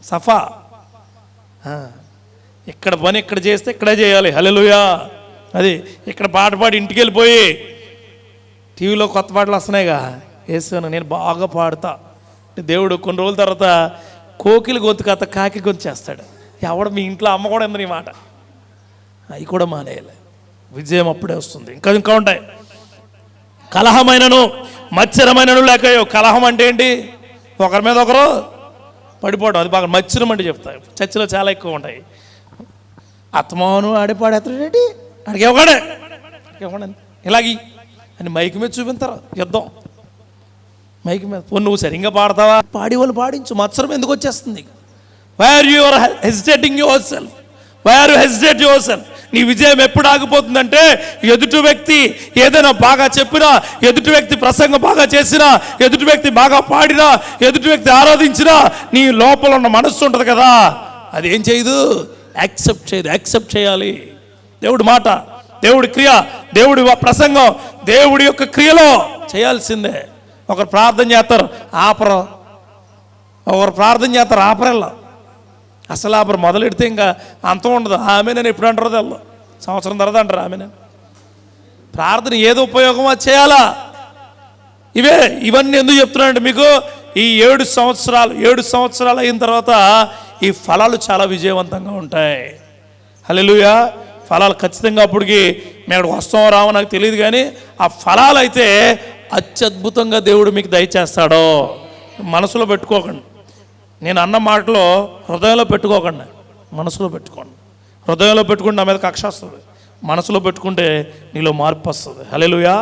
A: సఫా. ఇక్కడ పని ఇక్కడ చేస్తే ఇక్కడే చేయాలి. హల్లెలూయా. అది ఇక్కడ పాట పాడి ఇంటికి వెళ్ళిపోయి టీవీలో కొత్త పాటలు వస్తున్నాయిగా, వేసాను నేను బాగా పాడుతా. దేవుడు కొన్ని రోజుల తర్వాత కోకిలి గొంతు కథ కాకి గొంతు చేస్తాడు. ఎవడ మీ ఇంట్లో అమ్మ కూడా ఎందని మాట, అవి కూడా మానేయాలి. విజయం అప్పుడే వస్తుంది. ఇంకా ఉంటాయి. కలహమైనను మత్సరమైనను లేకయో. కలహం అంటే ఏంటి? ఒకరి మీద ఒకరు పడిపోవడం. అది బాగా మత్సరం అంటే చెప్తాయి. చర్చలో చాలా ఎక్కువ ఉంటాయి. అత్తమాను ఆడిపాడేస్తాడేంటి, అడిగి ఇవ్వడే ఇలాగి అని మైకి మీద చూపించారు. యుద్ధం మైకి మీద. నువ్వు సరిగ్గా పాడతావా, పాడి వాళ్ళు పాడించు. మత్సరం ఎందుకు వచ్చేస్తుంది? Why are you hesitating yourself? Why are you hesitate yourself? నీ విజయం ఎప్పుడు ఆగిపోతుందంటే ఎదుటి వ్యక్తి ఏదైనా బాగా చెప్పినా, ఎదుటి వ్యక్తి ప్రసంగం బాగా చేసినా, ఎదుటి వ్యక్తి బాగా పాడినా, ఎదుటి వ్యక్తి ఆరాధించినా నీ లోపల ఉన్న మనస్సు ఉంటుంది కదా, అది ఏం చేయదు, యాక్సెప్ట్ చేయదు. యాక్సెప్ట్ చేయాలి. దేవుడి మాట, దేవుడి క్రియ, దేవుడి ప్రసంగం, దేవుడి యొక్క క్రియలో చేయాల్సిందే. ఒకరు ప్రార్థన చేస్తారు ఆపరు, ఒకరు ప్రార్థన చేస్తారు ఆపరెళ్ళ. అసలు ఆపరు. మొదలెడితే ఇంకా అంతం ఉండదు. ఆమె నేను ఎప్పుడు అంటారో తెల్ల, సంవత్సరం తర్వాత అంటారు ఆమె. నేను ప్రార్థన ఏదో ఉపయోగమో అది చేయాలా. ఇవన్నీ ఎందుకు చెప్తున్నానంటే మీకు, ఈ 7 సంవత్సరాలు అయిన తర్వాత ఈ ఫలాలు చాలా విజయవంతంగా ఉంటాయి. హల్లెలూయా. ఫలాలు ఖచ్చితంగా అప్పటికి మేము వస్తామో రామో నాకు తెలియదు, కానీ ఆ ఫలాలు అయితే అత్యద్భుతంగా దేవుడు మీకు దయచేస్తాడో. మనసులో పెట్టుకోకండి. నేను అన్న మాటలో హృదయంలో పెట్టుకోకండి, మనసులో పెట్టుకోండి. హృదయంలో పెట్టుకుంటే నా మీద కక్ష వస్తుంది, మనసులో పెట్టుకుంటే నీలో మార్పు వస్తుంది. హల్లెలూయా.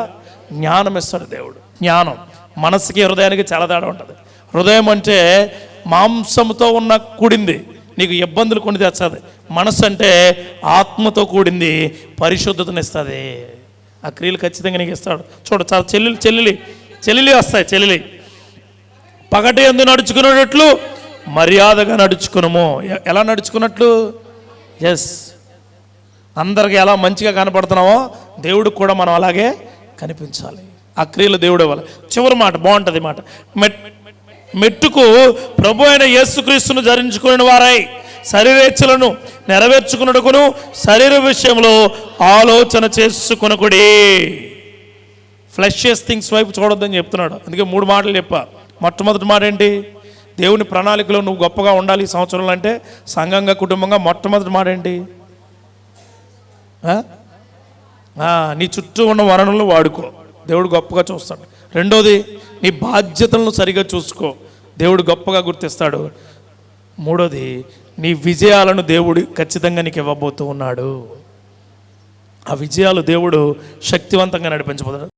A: జ్ఞానం ఇస్తాడు దేవుడు. జ్ఞానం. మనసుకి హృదయానికి చాలా తేడా ఉంటుంది. హృదయం అంటే మాంసంతో ఉన్న కూడింది, నీకు ఇబ్బందులు కొని తెస్తుంది. మనసు అంటే ఆత్మతో కూడింది, పరిశుద్ధతను ఇస్తుంది. ఆ క్రియలు ఖచ్చితంగా నీకు ఇస్తాడు. చూడ చాలా చెల్లెలి వస్తాయి. చెల్లెలి పగటి యందు నడుచుకునేటట్లు మర్యాదగా నడుచుకునము. ఎలా నడుచుకున్నట్లు? అందరికి ఎలా మంచిగా కనపడుతున్నావో దేవుడికి కూడా మనం అలాగే కనిపించాలి. ఆ క్రియలు దేవుడు ఇవ్వాలి. చివరి మాట బాగుంటుంది మాట, మెట్టుకు ప్రభు అయిన యేసుక్రీస్తును ధరించుకునే వారై శరీరేచ్ఛలను నెరవేర్చుకున్నట్టుకును శరీర విషయంలో ఆలోచన చేసుకొనకుడి. ఫ్లెషియస్ థింగ్స్ వైపు చూడొద్దని చెప్తున్నాడు. అందుకే 3 మాటలు చెప్పా. మొట్టమొదటి మాట ఏంటి? దేవుని ప్రణాళికలో నువ్వు గొప్పగా ఉండాలి ఈ సంవత్సరంలో అంటే సంఘంగా కుటుంబంగా మొట్టమొదటి మాట ఏంటి? నీ చుట్టూ ఉన్న వనరులను వాడుకో, దేవుడు గొప్పగా చూస్తాడు. రెండోది, నీ బాధ్యతలను సరిగా చూసుకో, దేవుడు గొప్పగా గుర్తిస్తాడు. మూడోది, నీ విజయాలను దేవుడు ఖచ్చితంగా నీకు ఇవ్వబోతూ ఉన్నాడు. ఆ విజయాలు దేవుడు శక్తివంతంగా నడిపించబోతున్నాడు.